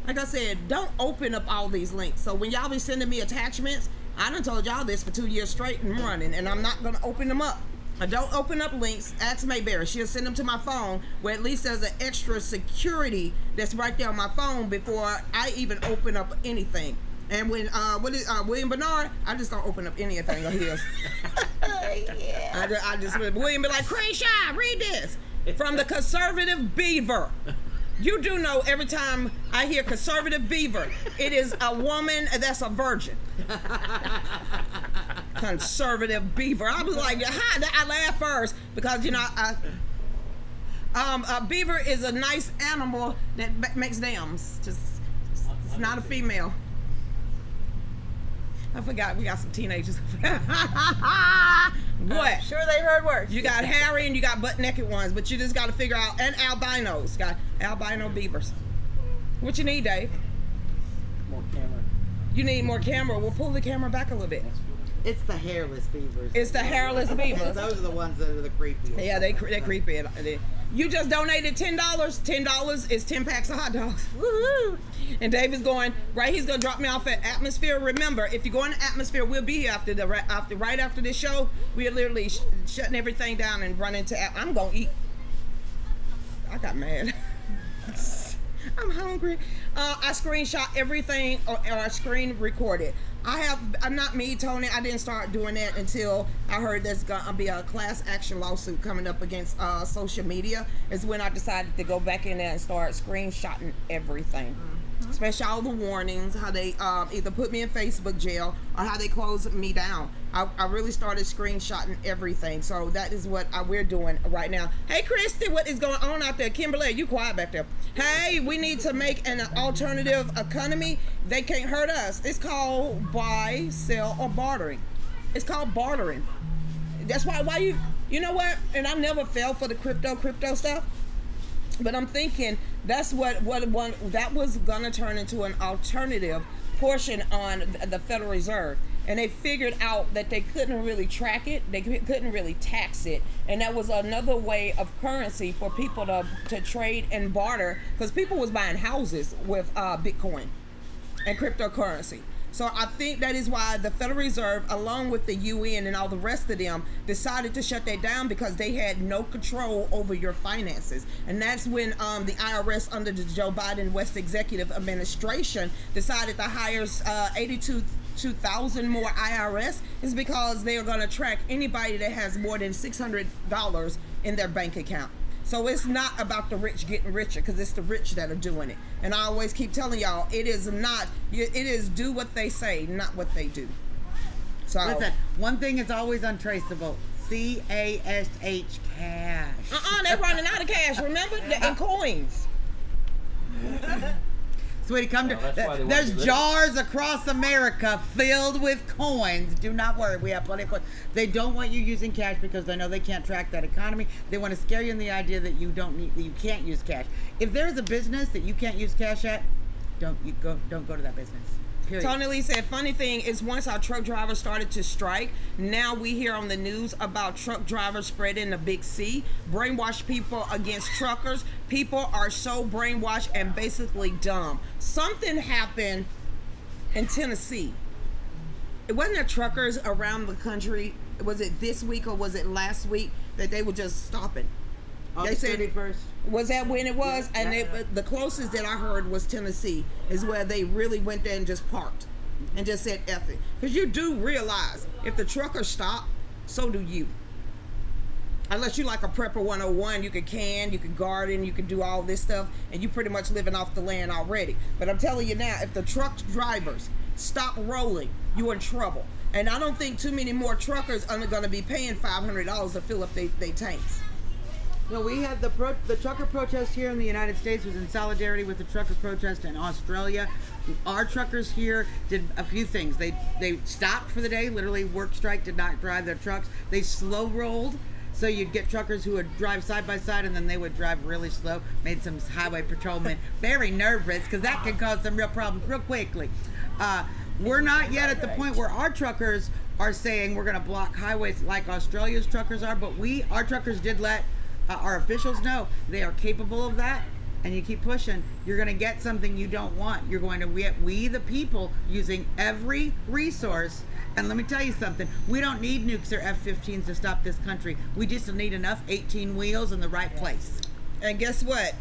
like I said, don't open up all these links. So when y'all be sending me attachments, I done told y'all this for 2 years straight and running, and I'm not gonna open them up. I don't open up links. Ask Mayberry. She'll send them to my phone, where at least there's an extra security that's right there on my phone before I even open up anything. And when William Bernard, I just don't open up anything of his. I just William be like, Crenshaw, read this from the Conservative Beaver. You do know every time I hear Conservative Beaver, it is a woman that's a virgin. Conservative beaver. I was like, I laughed first because, you know, a beaver is a nice animal that makes dams. Just, it's not a female. I forgot we got some teenagers. What? Sure, they heard worse. You got hairy and you got butt naked ones, but you just got to figure out, and albinos. Got albino beavers. What you need, Dave? More camera. You need more camera. We'll pull the camera back a little bit. It's the hairless beavers. It's the hairless beavers. Those are the ones that are the creepiest. Yeah, they're creepy. You just donated $10. $10 is 10 packs of hot dogs. Woohoo! And Dave is going right. He's gonna drop me off at Atmosphere. Remember, if you go in the Atmosphere, we'll be here right after this show. We are literally shutting everything down and running to. I'm gonna eat. I got mad. I'm hungry. I screenshot everything or screen recorded. I'm not me, Tony. I didn't start doing that until I heard there's gonna be a class action lawsuit coming up against social media. Is when I decided to go back in there and start screenshotting everything. Especially all the warnings, how they either put me in Facebook jail or how they closed me down. I really started screenshotting everything. So that is what we're doing right now. Hey, Christy, what is going on out there? Kimberly, you quiet back there. Hey, we need to make an alternative economy. They can't hurt us. It's called buy, sell, or bartering. It's called bartering. That's why you know what? And I never fell for the crypto stuff. But I'm thinking that's what that was gonna turn into an alternative portion on the Federal Reserve, and they figured out that they couldn't really track it, they couldn't really tax it, and that was another way of currency for people to trade and barter, because people was buying houses with Bitcoin and cryptocurrency. So I think that is why the Federal Reserve, along with the UN and all the rest of them, decided to shut that down, because they had no control over your finances. And that's when the IRS under the Joe Biden West Executive Administration decided to hire 82,000 more IRS, is because they are going to track anybody that has more than $600 in their bank account. So it's not about the rich getting richer, because it's the rich that are doing it. And I always keep telling y'all, it is do what they say, not what they do. So listen, one thing is always untraceable. CASH, cash. They're running out of cash, remember? In coins. Sweetie, come to. that's why they There's want to jars across America filled with coins. Do not worry, we have plenty of coins. They don't want you using cash because they know they can't track that economy. They want to scare you in the idea that you can't use cash. If there's a business that you can't use cash at, don't go to that business. Period. Tony Lee said, funny thing is, once our truck drivers started to strike, now we hear on the news about truck drivers spreading the big C, brainwash people against truckers. People are so brainwashed and basically dumb. Something happened in Tennessee. It wasn't there truckers around the country. Was it this week or was it last week that they were just stopping? August They said 31st. Was that when it was? And the closest that I heard was Tennessee, is where they really went there and just parked and just said F it. Because you do realize if the truckers stop, so do you. Unless you like a prepper 101, you could garden, you could do all this stuff, and you pretty much living off the land already. But I'm telling you now, if the truck drivers stop rolling, you're in trouble. And I don't think too many more truckers are going to be paying $500 to fill up their tanks. No, we had the trucker protest here in the United States was in solidarity with the trucker protest in Australia. Our truckers here did a few things. They stopped for the day, literally work strike, did not drive their trucks. They slow rolled, so you'd get truckers who would drive side by side and then they would drive really slow. Made some highway patrolmen very nervous, because that can cause some real problems real quickly. We're not yet at the point where our truckers are saying we're going to block highways like Australia's truckers are, but our truckers did let our officials know they are capable of that, and you keep pushing, you're going to get something you don't want. You're going to get we the people using every resource. And let me tell you something, we don't need nukes or F-15s to stop this country. We just need enough 18 wheels in the right place. And guess what?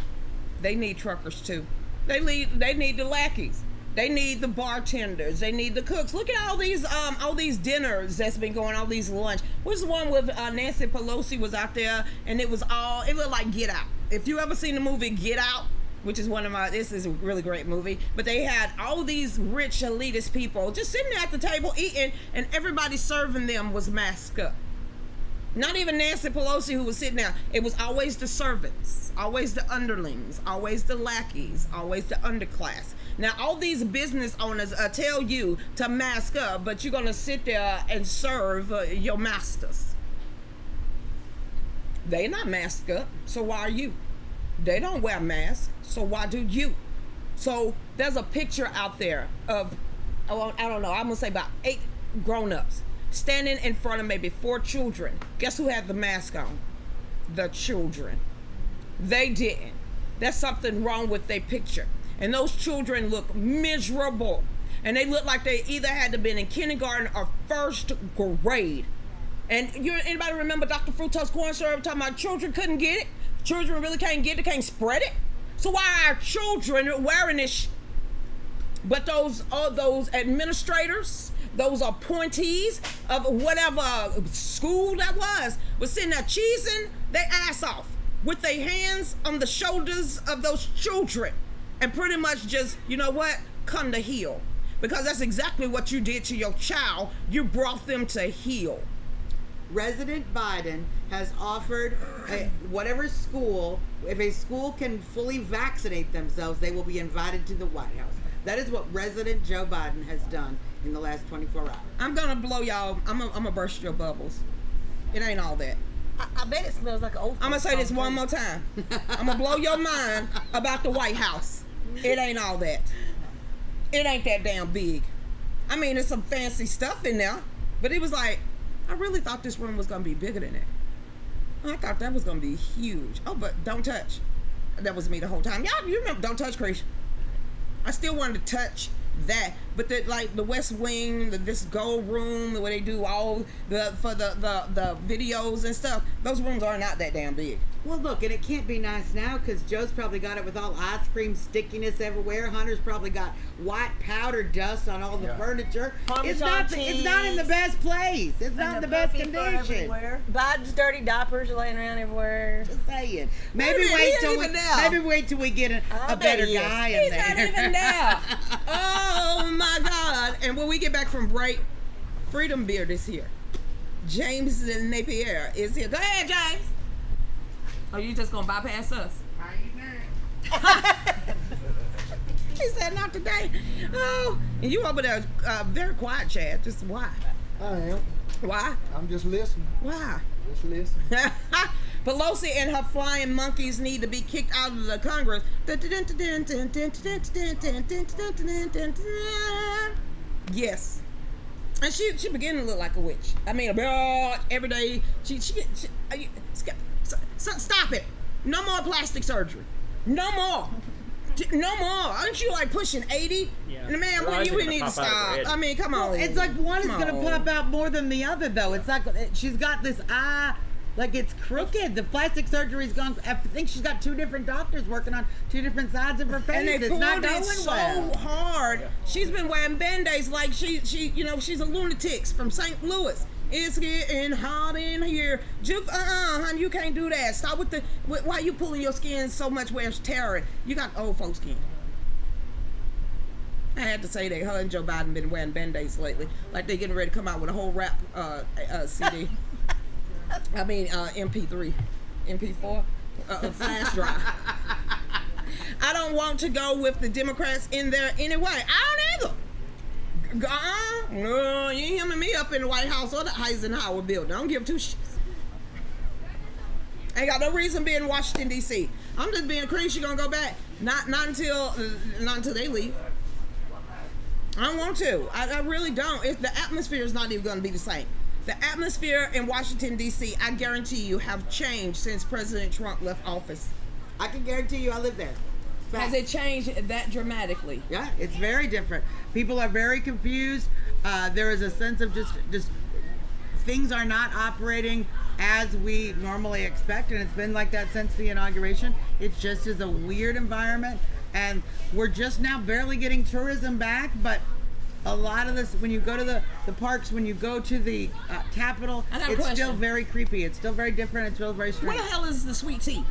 They need truckers too. They need the lackeys. They need the bartenders. They need the cooks. Look at all these dinners that's been going, all these lunch. What's the one with Nancy Pelosi was out there, and it looked like Get Out. If you ever seen the movie Get Out, which is this is a really great movie, but they had all these rich elitist people just sitting there at the table eating, and everybody serving them was masked up. Not even Nancy Pelosi, who was sitting there. It was always the servants, always the underlings, always the lackeys, always the underclass. Now, all these business owners tell you to mask up, but you're going to sit there and serve your masters. They not masked up, so why are you? They don't wear masks, so why do you? So there's a picture out there of, I don't know, I'm going to say about 8 grown-ups standing in front of maybe 4 children. Guess who had the mask on? The children. They didn't. There's something wrong with their picture. And those children look miserable. And they look like they either had to been in kindergarten or first grade. And anybody remember Dr. Fructose corn syrup talking about children couldn't get it? Children really can't get it, can't spread it? So why are children wearing this? But those administrators, those appointees of whatever school that was sitting there cheesing their ass off with their hands on the shoulders of those children and pretty much just, you know what, come to heel. Because that's exactly what you did to your child. You brought them to heel. President Biden has offered whatever school, if a school can fully vaccinate themselves, they will be invited to the White House. That is what President Joe Biden has done in the last 24 hours. I'm gonna blow y'all. I'm gonna burst your bubbles. It ain't all that. I bet it smells like an old. I'm gonna say this one more time. I'm gonna blow your mind about the White House. It ain't all that. It ain't that damn big. I mean, there's some fancy stuff in there, but it was like, I really thought this room was gonna be bigger than that. I thought that was gonna be huge. Oh, but don't touch. That was me the whole time. Y'all, you remember? Don't touch, Creation. I still wanted to touch that, but the West Wing, this gold room where they do all the videos and stuff, those rooms are not that damn big. Well, look, and it can't be nice now because Joe's probably got it with all ice cream stickiness everywhere. Hunter's probably got white powder dust on all the furniture. It's not in the best place. It's not in the best condition. Biden's dirty diapers are laying around everywhere. Just saying. Maybe wait till we get a better guy in there. He's not even there. Oh my God! And when we get back from break, Freedom Beard is here. James Napier is here. Go ahead, James. Are you just gonna bypass us? He said not today. Oh, and you over there very quiet, Chad. Just why? I am. Why? I'm just listening. Why? Just listening. Pelosi and her flying monkeys need to be kicked out of the Congress. Yes. And she began to look like a witch. I mean, every day stop it. No more plastic surgery. No more. No more. Aren't you like pushing 80? Yeah. And man, when you need to stop. I mean, come on. It's like one is going to pop out more than the other, though. It's like she's got this eye, like it's crooked. The plastic surgery's gone. I think she's got 2 different doctors working on 2 different sides of her face. And they it's pulled not going it so well. hard. Yeah. She's been wearing band-aids like she's a lunatic from St. Louis. It's getting hot in here. Honey, you can't do that. Stop with why you pulling your skin so much where it's tearing? You got old folks skin. I had to say that her and Joe Biden been wearing band-aids lately. Like they getting ready to come out with a whole rap CD. I mean, MP3, MP4, flash drive. I don't want to go with the Democrats in there anyway. I don't either. No, you ain't hearing me up in the White House or the Eisenhower building. I don't give 2 shits. Ain't got no reason being in Washington D.C. I'm just being crazy. She gonna go back. Not until they leave. I don't want to. I really don't. The atmosphere is not even gonna be the same. The atmosphere in Washington D.C. I guarantee you have changed since President Trump left office. I can guarantee you I live there. Has it changed that dramatically? Yeah, it's very different. People are very confused. There is a sense of just things are not operating as we normally expect, and it's been like that since the inauguration. It just is a weird environment, and we're just now barely getting tourism back, but a lot of this, when you go to the parks, when you go to the Capitol, it's still very creepy. It's still very different. It's still very strange. What the hell is the sweet tea?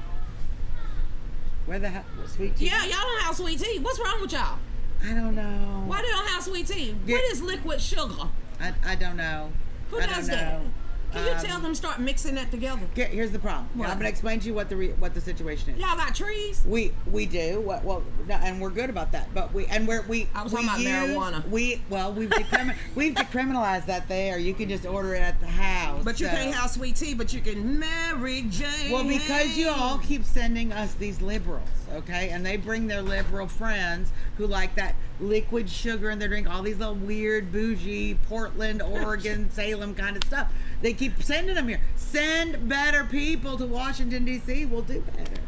Where the hell? Sweet tea? Yeah, y'all don't have sweet tea. What's wrong with y'all? I don't know. Why they don't have sweet tea? Yeah. What is liquid sugar? I don't know. Who I does don't that? know. Can you tell them start mixing that together? Here's the problem. What? I'm gonna explain to you what the situation is. Y'all got trees? We do well, no, and we're good about that. But we I was talking about marijuana. We've decriminalized that there. You can just order it at the house. But you so. can't have sweet tea, but you can Mary Jane. Well, because you all keep sending us these liberals, okay, and they bring their liberal friends who like that liquid sugar in their drink, all these little weird bougie Portland, Oregon, Salem kind of stuff. They keep sending them here. Send better people to Washington, D.C. We'll do better.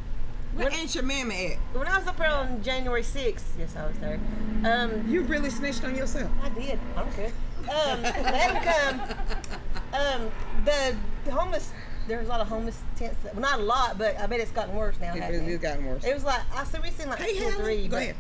Where ain't your mamma at? When I was up there on January 6th, yes, I was there. You really snitched on yourself. I did. I'm good. Let him come. The homeless. There's a lot of homeless tents. Well, not a lot, but I bet it's gotten worse now. hasn't It's gotten worse. It was like we seen like Hey, 2 or Helen, 3. go but, ahead.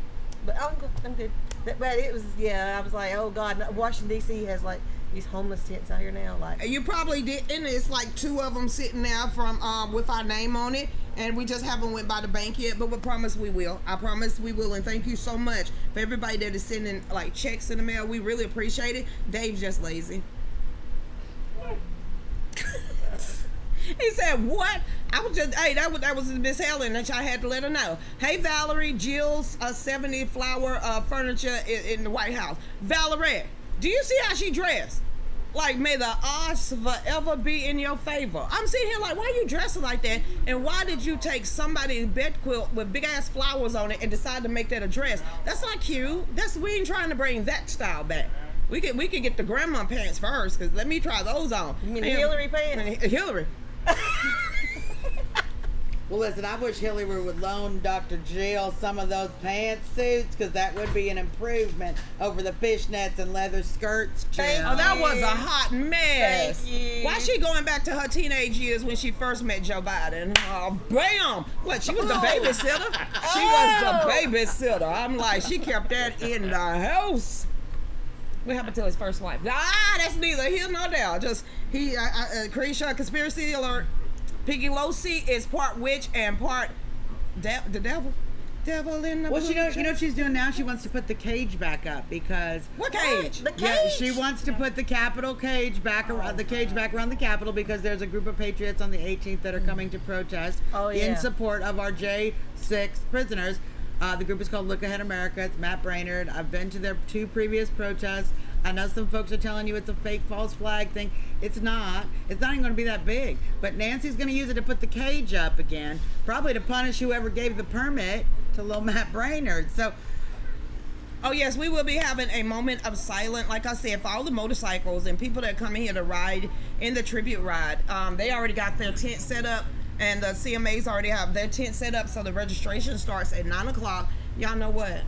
But I'm good. But it was I was like, oh God, Washington D.C. has like these homeless tents out here now. Like You probably did, and it's like 2 of them sitting there from with our name on it, and we just haven't went by the bank yet. But we promise we will. I promise we will. And thank you so much for everybody that is sending like checks in the mail. We really appreciate it. Dave's just lazy. He said, "What?" I was just, hey, that was Miss Helen, that y'all had to let her know. Hey, Valerie, Jill's 70 flower furniture in the White House. Valerie, do you see how she dressed? Like, may the odds forever be in your favor. I'm sitting here like, why are you dressing like that? And why did you take somebody's bed quilt with big ass flowers on it and decide to make that a dress? That's not cute. We ain't trying to bring that style back. We can get the grandma pants first, because let me try those on. you mean the Hillary pants? Hillary. Well, listen, I wish Hillary would loan Dr. Jill some of those pantsuits, because that would be an improvement over the fishnets and leather skirts, Jill. Thank Oh, that was a hot mess. Thank you. Why she going back to her teenage years when she first met Joe Biden? Oh, bam! What, she was the babysitter? She was the babysitter. I'm like, she kept that in the house. What happened to his first wife? That's neither here nor there. Just, Krisha, conspiracy alert. Piggy Losi is part witch and part the devil. Devil in the Well, blue you know dress. what she's doing now? She wants to put the cage back up because What cage? The cage? yeah, she wants to put the Capitol cage back around the Capitol because there's a group of patriots on the 18th that are coming to protest in support of our J6 prisoners. The group is called Look Ahead America. It's Matt Brainerd. I've been to their 2 previous protests. I know some folks are telling you it's a fake false flag thing. It's not. It's not even going to be that big. But Nancy's going to use it to put the cage up again, probably to punish whoever gave the permit to little Matt Brainerd. So, oh yes, we will be having a moment of silence. Like I said, for all the motorcycles and people that come in here to ride in the tribute ride, they already got their tent set up, and the CMAs already have their tent set up. So the registration starts at 9 o'clock. Y'all know what?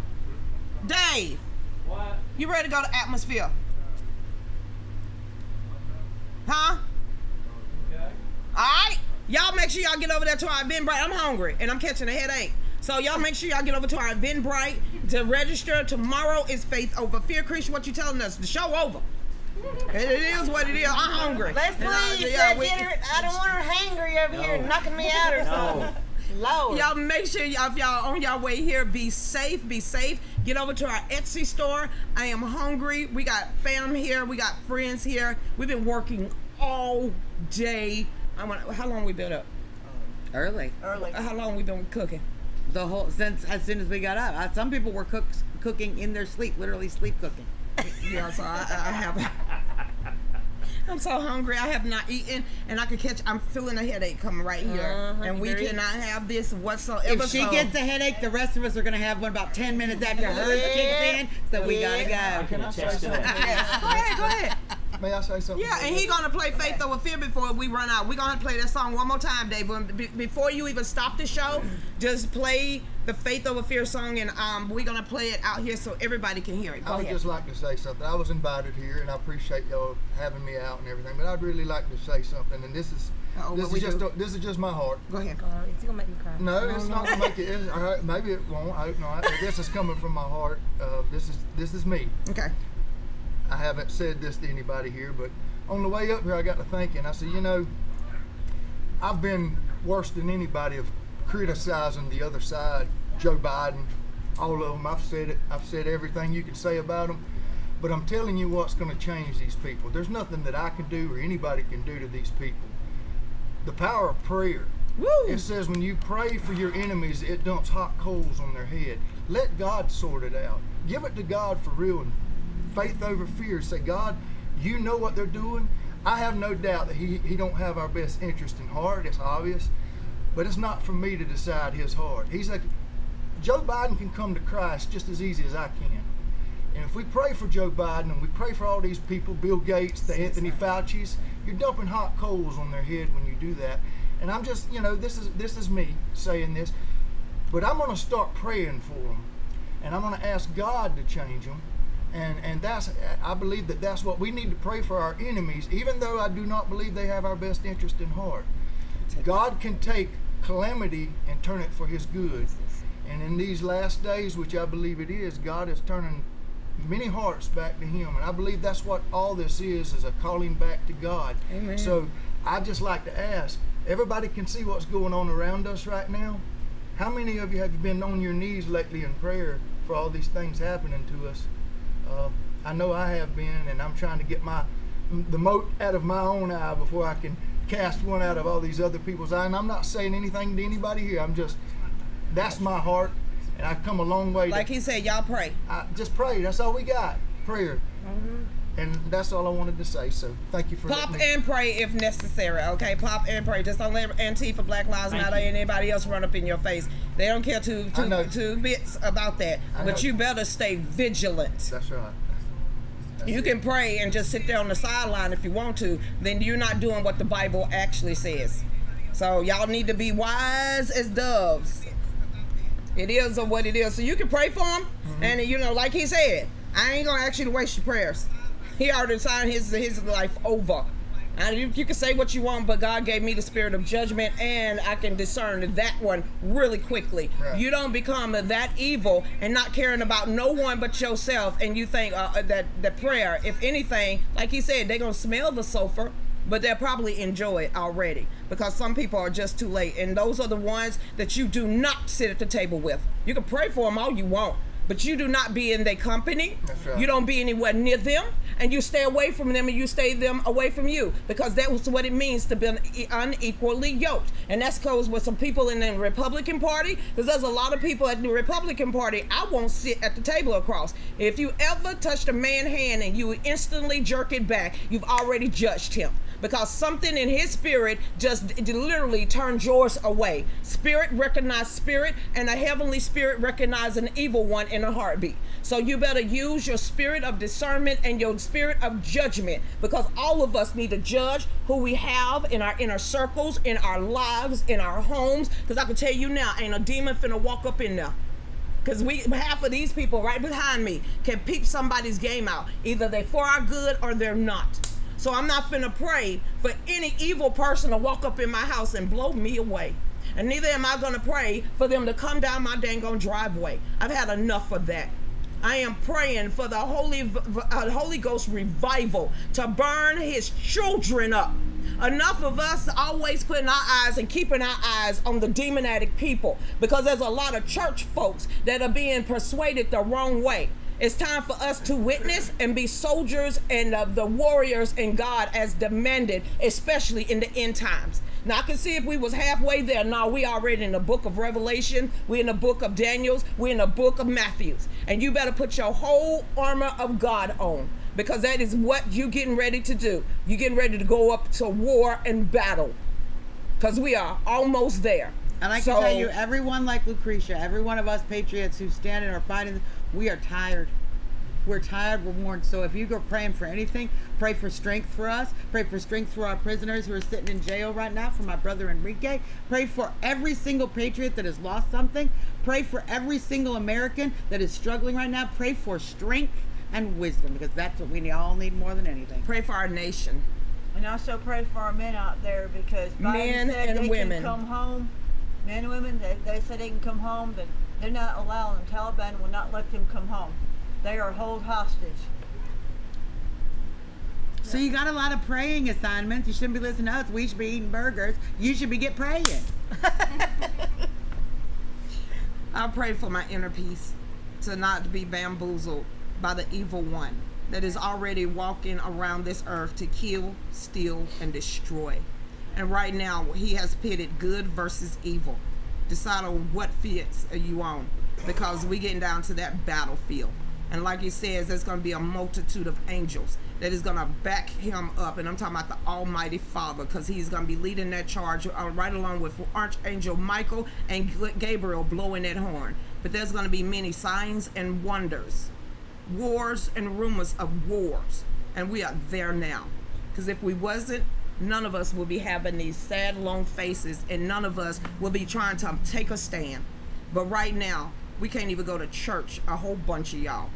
Dave, What? you ready to go to Atmosphere? Huh? Okay. All right, y'all make sure y'all get over there to our Eventbrite. I'm hungry and I'm catching a headache. So y'all make sure y'all get over to our Eventbrite to register. Tomorrow is Faith Over Fear. Christian, what you telling us? The show over. It is what it is. I'm hungry. Let's And please. yeah, I don't want her hangry over here knocking me out or something. Lord. Y'all make sure if y'all on y'all way here, be safe. Be safe. Get over to our Etsy store. I am hungry. We got fam here. We got friends here. We've been working all day. How long we been up? early. How long we been cooking? The whole since as soon as we got up. Some people were cooking in their sleep, literally sleep cooking. Yeah, so I have. I'm so hungry. I have not eaten, and I'm feeling a headache coming right here, and we cannot have this whatsoever. If she gets a headache, the rest of us are gonna have one about 10 minutes after hers kicks in. So we gotta go. Can I say something? Yes. Go ahead. May I say something? Yeah, and he gonna play Faith Over Fear before we run out. We gonna have to play that song one more time, Dave. Before you even stop the show, just play the Faith Over Fear song, and we're gonna play it out here so everybody can hear it. Go I would ahead. just like to say something. I was invited here, and I appreciate y'all having me out and everything. But I'd really like to say something, and this is this is just my heart. Go ahead. It's gonna make me cry. No, it's not gonna make it. Maybe it won't. I hope not. I guess it's coming from my heart. This is me. Okay. I haven't said this to anybody here, but on the way up here, I got to thinking. I said, I've been worse than anybody of criticizing the other side, Joe Biden, all of them. I've said it. I've said everything you can say about them. But I'm telling you what's going to change these people. There's nothing that I can do or anybody can do to these people. The power of prayer. Woo. It says when you pray for your enemies, it dumps hot coals on their head. Let God sort it out. Give it to God for real, and faith over fear. Say, God, you know what they're doing. I have no doubt that he don't have our best interest in heart. It's obvious. But it's not for me to decide his heart. He's like, Joe Biden can come to Christ just as easy as I can. And if we pray for Joe Biden and we pray for all these people, Bill Gates, the Anthony Fauci's, you're dumping hot coals on their head when you do that. And I'm just, this is me saying this, but I'm going to start praying for them, and I'm going to ask God to change them. And I believe that that's what we need to pray for our enemies, even though I do not believe they have our best interest in heart. God can take calamity and turn it for his good. And in these last days, which I believe it is, God is turning many hearts back to him. And I believe that's what all this is a calling back to God. Amen. So I just like to ask, everybody can see what's going on around us right now. How many of you have been on your knees lately in prayer for all these things happening to us? I know I have been, and I'm trying to get the mote out of my own eye before I can cast one out of all these other people's eye. And I'm not saying anything to anybody here. That's my heart, and I've come a long way. Like he said, y'all pray. Just pray. That's all we got. Prayer. Mm-hmm. And that's all I wanted to say. So thank you for pop and pray if necessary. Okay, pop and pray. Just don't let Antifa, Black Lives Matter, and anybody else run up in your face. They don't care two bits about that. But you better stay vigilant. That's right. You can pray and just sit there on the sideline if you want to. Then you're not doing what the Bible actually says. So y'all need to be wise as doves. It is what it is. So you can pray for them, and like he said, I ain't gonna ask you to waste your prayers. He already signed his life over. And you can say what you want, but God gave me the spirit of judgment, and I can discern that one really quickly. Right. You don't become that evil and not caring about no one but yourself, and you think that the prayer, if anything, like he said, they're going to smell the sulfur, but they'll probably enjoy it already, because some people are just too late, and those are the ones that you do not sit at the table with. You can pray for them all you want, but you do not be in their company. That's right. You don't be anywhere near them, and you stay away from them, and you stay them away from you, because that was what it means to be unequally yoked. And that's goes with some people in the Republican Party, because there's a lot of people at the Republican Party I won't sit at the table across. If you ever touched a man's hand and you instantly jerk it back, you've already judged him, because something in his spirit just literally turned yours away. Spirit recognize spirit, and a heavenly spirit recognize an evil one in a heartbeat. So you better use your spirit of discernment and your spirit of judgment, because all of us need to judge who we have in our inner circles, in our lives, in our homes, because I can tell you now, ain't a demon finna walk up in there. Because half of these people right behind me can peep somebody's game out. Either they're for our good or they're not. So I'm not finna pray for any evil person to walk up in my house and blow me away. And neither am I gonna pray for them to come down my dang on driveway. I've had enough of that. I am praying for the Holy Ghost revival to burn his children up. Enough of us always putting our eyes and keeping our eyes on the demonic people, because there's a lot of church folks that are being persuaded the wrong way. It's time for us to witness and be soldiers and the warriors in God as demanded, especially in the end times. Now I can see if we was halfway there. No, we already in the book of Revelation. We in the book of Daniel's. We in the book of Matthew's. And you better put your whole armor of God on, because that is what you getting ready to do. You getting ready to go up to war and battle, because we are almost there. And I can tell you, everyone like Lucretia, every one of us patriots who stand and are fighting, we are tired. We're tired, we're worn. So if you go praying for anything, pray for strength for us. Pray for strength for our prisoners who are sitting in jail right now, for my brother Enrique. Pray for every single patriot that has lost something. Pray for every single American that is struggling right now. Pray for strength and wisdom, because that's what we all need more than anything. Pray for our nation. And also pray for our men out there, because Biden men said and they women can come home. Men and women, they said they can come home, but they're not allowing them. Taliban will not let them come home. They are held hostage. So you got a lot of praying assignments. You shouldn't be listening to us. We should be eating burgers. You should be praying. I pray for my inner peace to not be bamboozled by the evil one that is already walking around this earth to kill, steal, and destroy. And right now, he has pitted good versus evil. Decide on what fits are you on, because we getting down to that battlefield. And like he says, there's going to be a multitude of angels that is going to back him up. And I'm talking about the Almighty Father, because he's going to be leading that charge right along with Archangel Michael and Gabriel blowing that horn. But there's going to be many signs and wonders, wars and rumors of wars. And we are there now. Because if we wasn't, none of us will be having these sad, long faces, and none of us will be trying to take a stand. But right now, we can't even go to church, a whole bunch of y'all.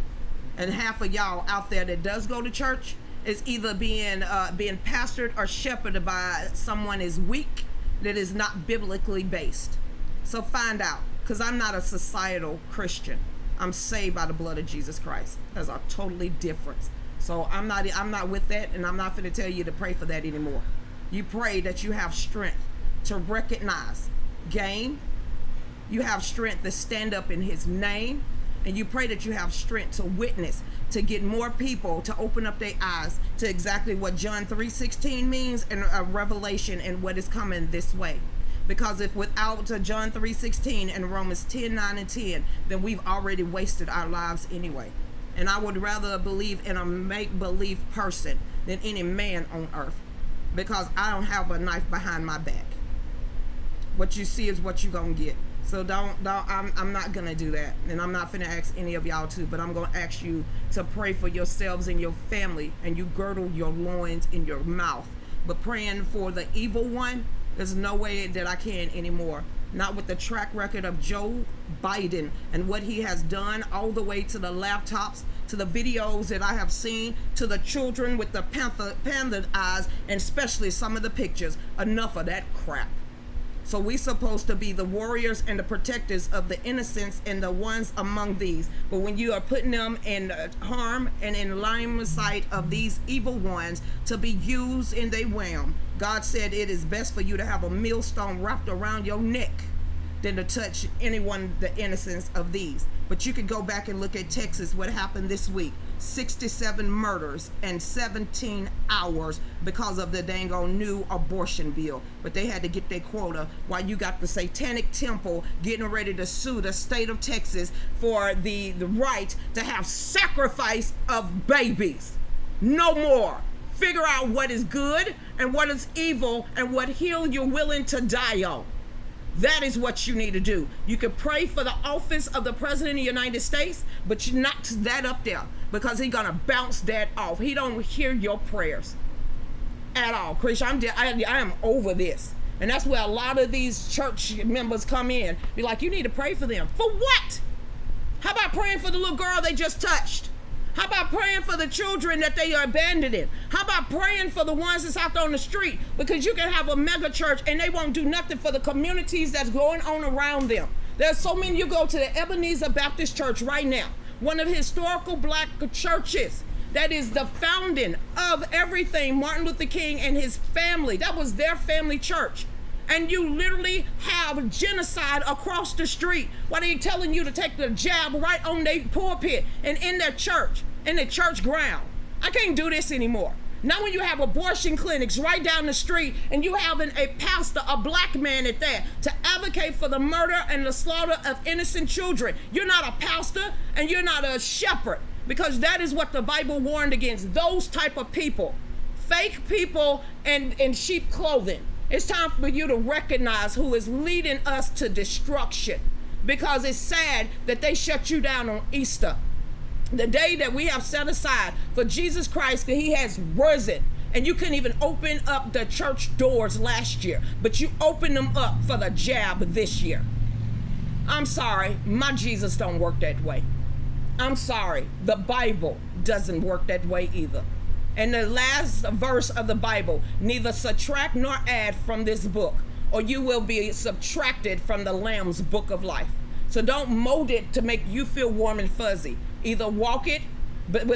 And half of y'all out there that does go to church is either being pastored or shepherded by someone is weak, that is not biblically based. So find out, because I'm not a societal Christian. I'm saved by the blood of Jesus Christ. There's a totally difference. So I'm not with that, and I'm not going to tell you to pray for that anymore. You pray that you have strength to recognize game. You have strength to stand up in his name, and you pray that you have strength to witness, to get more people to open up their eyes to exactly what John 3:16 means and a revelation and what is coming this way. Because if without John 3:16 and Romans 10:9 and 10, then we've already wasted our lives anyway. And I would rather believe in a make-believe person than any man on earth, because I don't have a knife behind my back. What you see is what you're gonna get. So I'm not gonna do that, and I'm not finna ask any of y'all to, but I'm gonna ask you to pray for yourselves and your family, and you girdle your loins in your mouth. But praying for the evil one, there's no way that I can anymore. Not with the track record of Joe Biden and what he has done, all the way to the laptops, to the videos that I have seen, to the children with the panda eyes, and especially some of the pictures. Enough of that crap. So we supposed to be the warriors and the protectors of the innocents and the ones among these. But when you are putting them in harm and in line of sight of these evil ones to be used in their realm, God said it is best for you to have a millstone wrapped around your neck than to touch anyone, the innocence of these. But you could go back and look at Texas, what happened this week. 67 murders in 17 hours because of the dang old new abortion bill. But they had to get their quota, while you got the Satanic Temple getting ready to sue the state of Texas for the right to have sacrifice of babies. No more. Figure out what is good and what is evil and what hill you're willing to die on. That is what you need to do. You can pray for the office of the President of the United States, but you knock that up there, because he's going to bounce that off. He don't hear your prayers at all. Chris, I am over this. And that's where a lot of these church members come in. Be like, you need to pray for them. For what? How about praying for the little girl they just touched? How about praying for the children that they are abandoning? How about praying for the ones that's out there on the street? Because you can have a mega church and they won't do nothing for the communities that's going on around them. There's so many. You go to the Ebenezer Baptist Church right now, one of the historical black churches that is the founding of everything. Martin Luther King and his family, that was their family church. And you literally have genocide across the street while they're telling you to take the jab right on their pulpit and in their church, in the church ground. I can't do this anymore. Now when you have abortion clinics right down the street and you having a pastor, a black man at that, to advocate for the murder and the slaughter of innocent children, you're not a pastor and you're not a shepherd, because that is what the Bible warned against, those type of people. Fake people and in sheep clothing. It's time for you to recognize who is leading us to destruction, because it's sad that they shut you down on Easter, the day that we have set aside for Jesus Christ, that he has risen. And you couldn't even open up the church doors last year, but you opened them up for the jab this year. I'm sorry, my Jesus don't work that way. I'm sorry, the Bible doesn't work that way either. And the last verse of the Bible, neither subtract nor add from this book, or you will be subtracted from the Lamb's book of life. So don't mold it to make you feel warm and fuzzy. Either walk it, but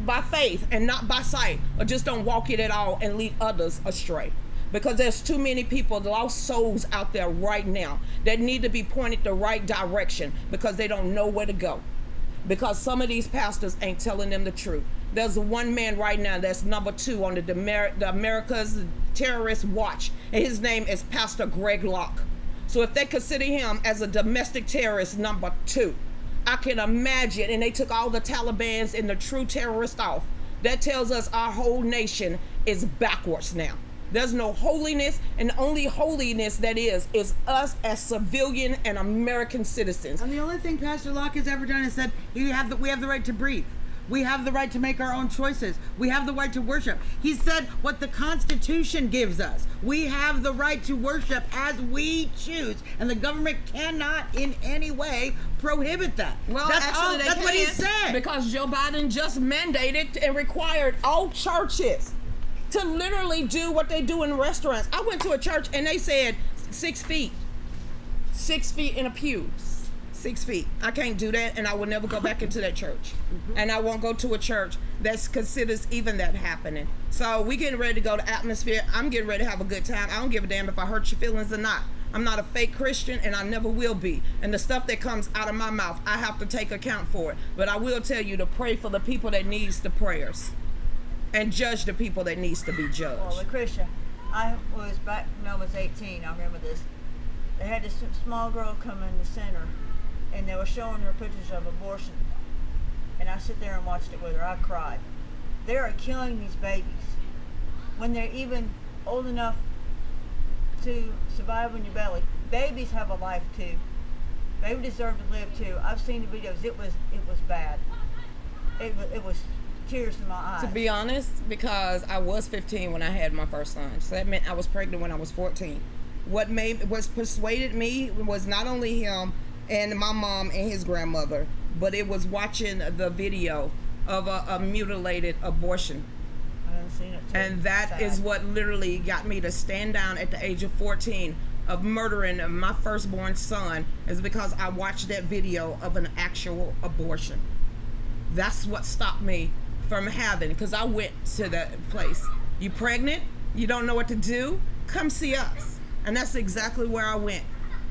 by faith and not by sight, or just don't walk it at all and lead others astray. because there's too many people, lost souls out there right now that need to be pointed the right direction because they don't know where to go. Because some of these pastors ain't telling them the truth. There's one man right now that's number 2 on the America's Terrorist Watch, and his name is Pastor Greg Locke. So if they consider him as a domestic terrorist number 2, I can imagine, and they took all the Talibans and the true terrorists off. That tells us our whole nation is backwards now. There's no holiness, and the only holiness that is us as civilian and American citizens. And the only thing Pastor Locke has ever done is said we have the right to breathe. We have the right to make our own choices. We have the right to worship. He said what the Constitution gives us. We have the right to worship as we choose, and the government cannot in any way prohibit that. Well, That's what he said. Because Joe Biden just mandated and required all churches to literally do what they do in restaurants. I went to a church and they said 6 feet. 6 feet in a pew. 6 feet. I can't do that, and I will never go back into that church. And I won't go to a church that considers even that happening. So we getting ready to go to Atmosphere. I'm getting ready to have a good time. I don't give a damn if I hurt your feelings or not. I'm not a fake Christian, and I never will be. And the stuff that comes out of my mouth, I have to take account for it. But I will tell you to pray for the people that needs the prayers, and judge the people that needs to be judged. Well, Lucretia, I was back when I was 18. I remember this. They had this small girl come in the center, and they were showing her pictures of abortion. And I sit there and watched it with her. I cried. They are killing these babies when they're even old enough to survive in your belly. Babies have a life too. Babies deserve to live too. I've seen the videos. It was bad. It was tears in my eyes. To be honest, because I was 15 when I had my first son, so that meant I was pregnant when I was 14. What persuaded me was not only him and my mom and his grandmother, but it was watching the video of a mutilated abortion. I haven't seen it too. And that is what literally got me to stand down at the age of 14 of murdering my firstborn son, is because I watched that video of an actual abortion. That's what stopped me from having, because I went to that place. You pregnant? You don't know what to do? Come see us. And that's exactly where I went.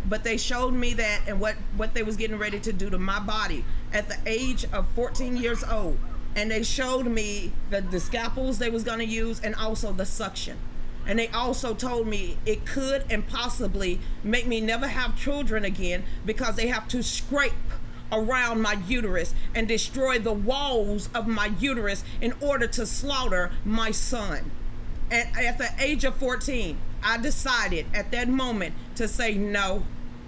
But they showed me that and what they was getting ready to do to my body at the age of 14 years old. And they showed me the scalpels they was going to use, and also the suction. And they also told me it could and possibly make me never have children again, because they have to scrape around my uterus and destroy the walls of my uterus in order to slaughter my son. And at the age of 14, I decided at that moment to say, no,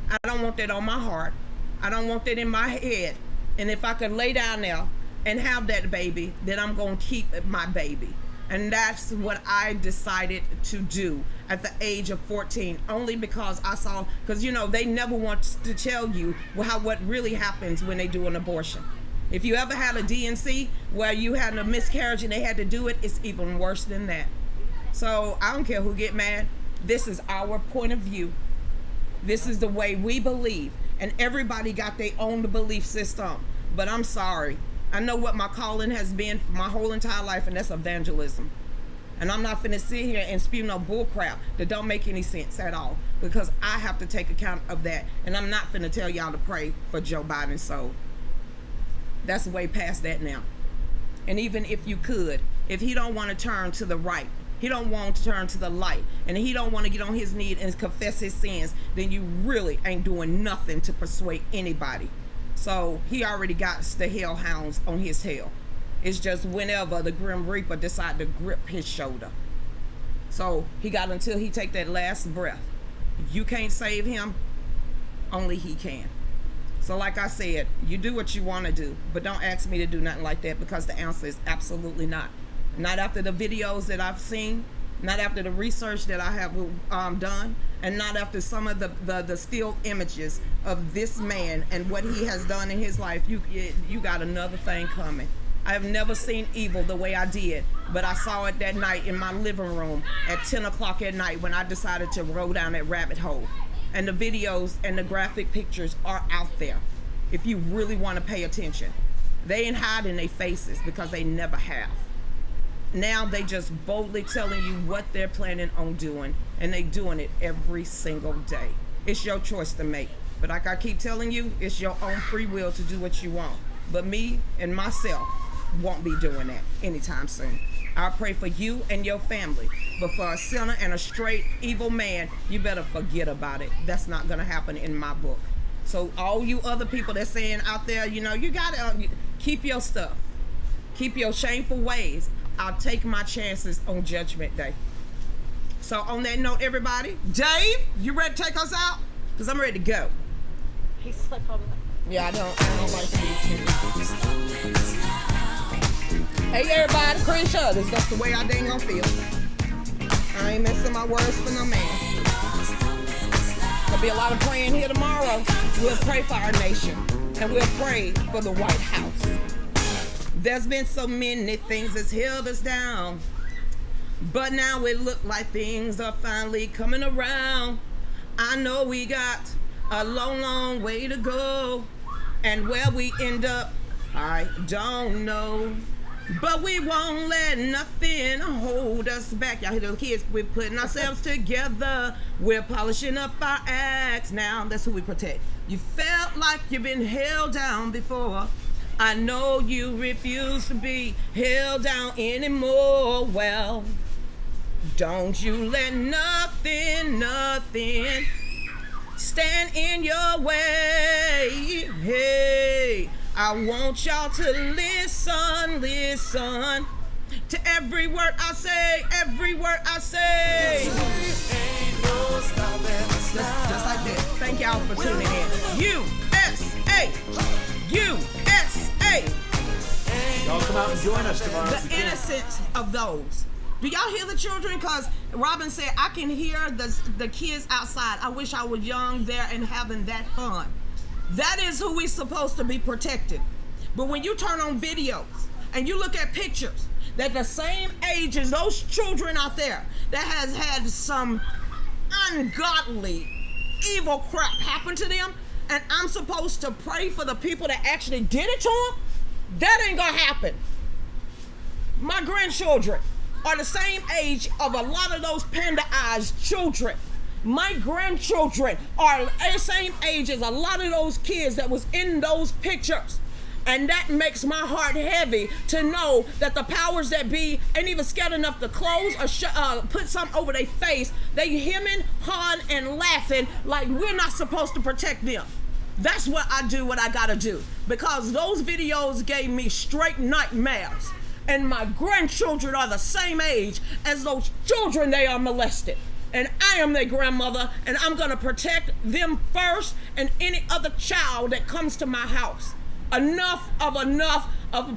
I don't want that on my heart. I don't want that in my head. And if I could lay down there and have that baby, then I'm going to keep my baby. And that's what I decided to do at the age of 14, only because I saw, because they never want to tell you what really happens when they do an abortion. If you ever had a D&C where you had a miscarriage and they had to do it, it's even worse than that. So I don't care who get mad. This is our point of view. This is the way we believe. And everybody got their own belief system. But I'm sorry. I know what my calling has been for my whole entire life, and that's evangelism. And I'm not finna sit here and spew no bull crap that don't make any sense at all, because I have to take account of that. And I'm not finna tell y'all to pray for Joe Biden's soul. That's way past that now. And even if you could, if he don't want to turn to the right, he don't want to turn to the light, and he don't want to get on his knees and confess his sins, then you really ain't doing nothing to persuade anybody. So he already got the hellhounds on his tail. It's just whenever the Grim Reaper decide to grip his shoulder. So he got until he take that last breath. You can't save him. Only he can. So like I said, you do what you want to do, but don't ask me to do nothing like that, because the answer is absolutely not. Not after the videos that I've seen, not after the research that I have done, and not after some of the still images of this man and what he has done in his life. You got another thing coming. I have never seen evil the way I did, but I saw it that night in my living room at 10 o'clock at night when I decided to roll down that rabbit hole. And the videos and the graphic pictures are out there if you really want to pay attention. They ain't hiding their faces, because they never have. Now they just boldly telling you what they're planning on doing, and they doing it every single day. It's your choice to make. But like I keep telling you, it's your own free will to do what you want. But me and myself won't be doing that anytime soon. I pray for you and your family. But for a sinner and a straight evil man, you better forget about it. That's not going to happen in my book. So all you other people that's saying out there, you know, you got to keep your stuff. Keep your shameful ways. I'll take my chances on Judgment Day. So on that note, everybody, Dave, you ready to take us out? Because I'm ready to go. He's like, hold on. Yeah, I don't like to. Hey everybody, Chris Shutters. That's the way I dang gonna feel. I ain't missing my words for no man. There'll be a lot of praying here tomorrow. We'll pray for our nation. And we'll pray for the White House. There's been so many things that's held us down. But now it look like things are finally coming around. I know we got a long, long way to go. And where we end up, I don't know. But we won't let nothing hold us back. Y'all hear those kids? We're putting ourselves together. We're polishing up our acts. Now, that's who we protect. You felt like you've been held down before. I know you refuse to be held down anymore. Well, don't you let nothing stand in your way. Hey, I want y'all to listen to every word I say, every word I say. Just like that. Thank y'all for tuning in. USA, USA. Y'all come out and join us tomorrow. The innocence of those. Do y'all hear the children? Because Robin said, I can hear the kids outside. I wish I was young there and having that fun. That is who we're supposed to be protecting. But when you turn on videos and you look at pictures that the same age as those children out there that has had some ungodly, evil crap happen to them, and I'm supposed to pray for the people that actually did it to them, that ain't gonna happen. My grandchildren are the same age of a lot of those panda-eyed children. My grandchildren are the same age as a lot of those kids that was in those pictures. And that makes my heart heavy to know that the powers that be ain't even scared enough to close or put something over their face. They hemming, hawing, and laughing like we're not supposed to protect them. That's what I do, what I gotta do. Because those videos gave me straight nightmares. And my grandchildren are the same age as those children they are molested. And I am their grandmother, and I'm gonna protect them first and any other child that comes to my house. Enough of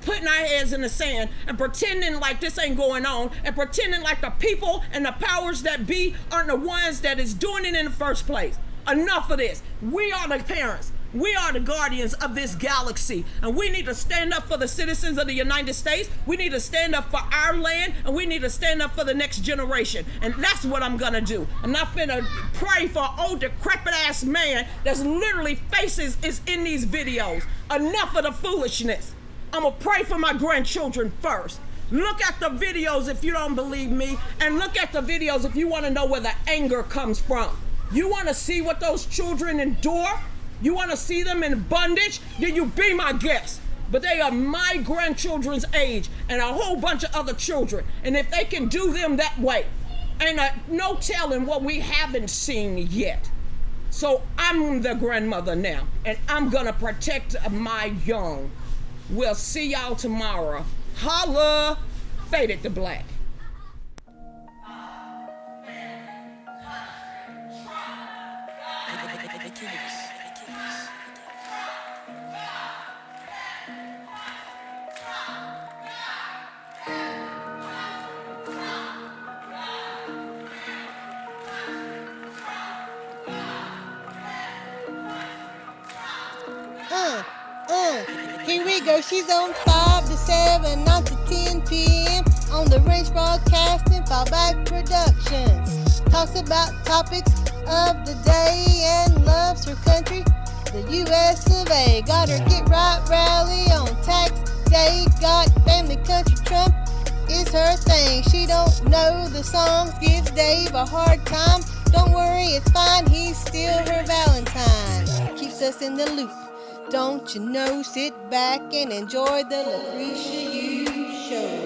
putting our heads in the sand and pretending like this ain't going on and pretending like the people and the powers that be aren't the ones that is doing it in the first place. Enough of this. We are the parents. We are the guardians of this galaxy, and we need to stand up for the citizens of the United States. We need to stand up for our land, and we need to stand up for the next generation. And that's what I'm gonna do. I'm not finna pray for an old decrepit ass man that's literally faces is in these videos. Enough of the foolishness. I'm gonna pray for my grandchildren first. Look at the videos if you don't believe me, and look at the videos if you wanna know where the anger comes from. You wanna see what those children endure? You want to see them in bondage? Then you be my guest. But they are my grandchildren's age and a whole bunch of other children. And if they can do them that way, ain't no telling what we haven't seen yet. So I'm the grandmother now, and I'm going to protect my young. We'll see y'all tomorrow. Holla! Faded to black. Here we go. She's on 5 to 7, 9 to 10 p.m. on the Range Broadcasting Fallback Productions. Talks about topics of the day and loves her country, the U.S. of A. Got her Get Right rally on tax day. Got family country Trump is her thing. She don't know the songs, gives Dave a hard time. Don't worry, it's fine, he's still her Valentine. Keeps us in the loop, don't you know? Sit back and enjoy the Lucretia U Show.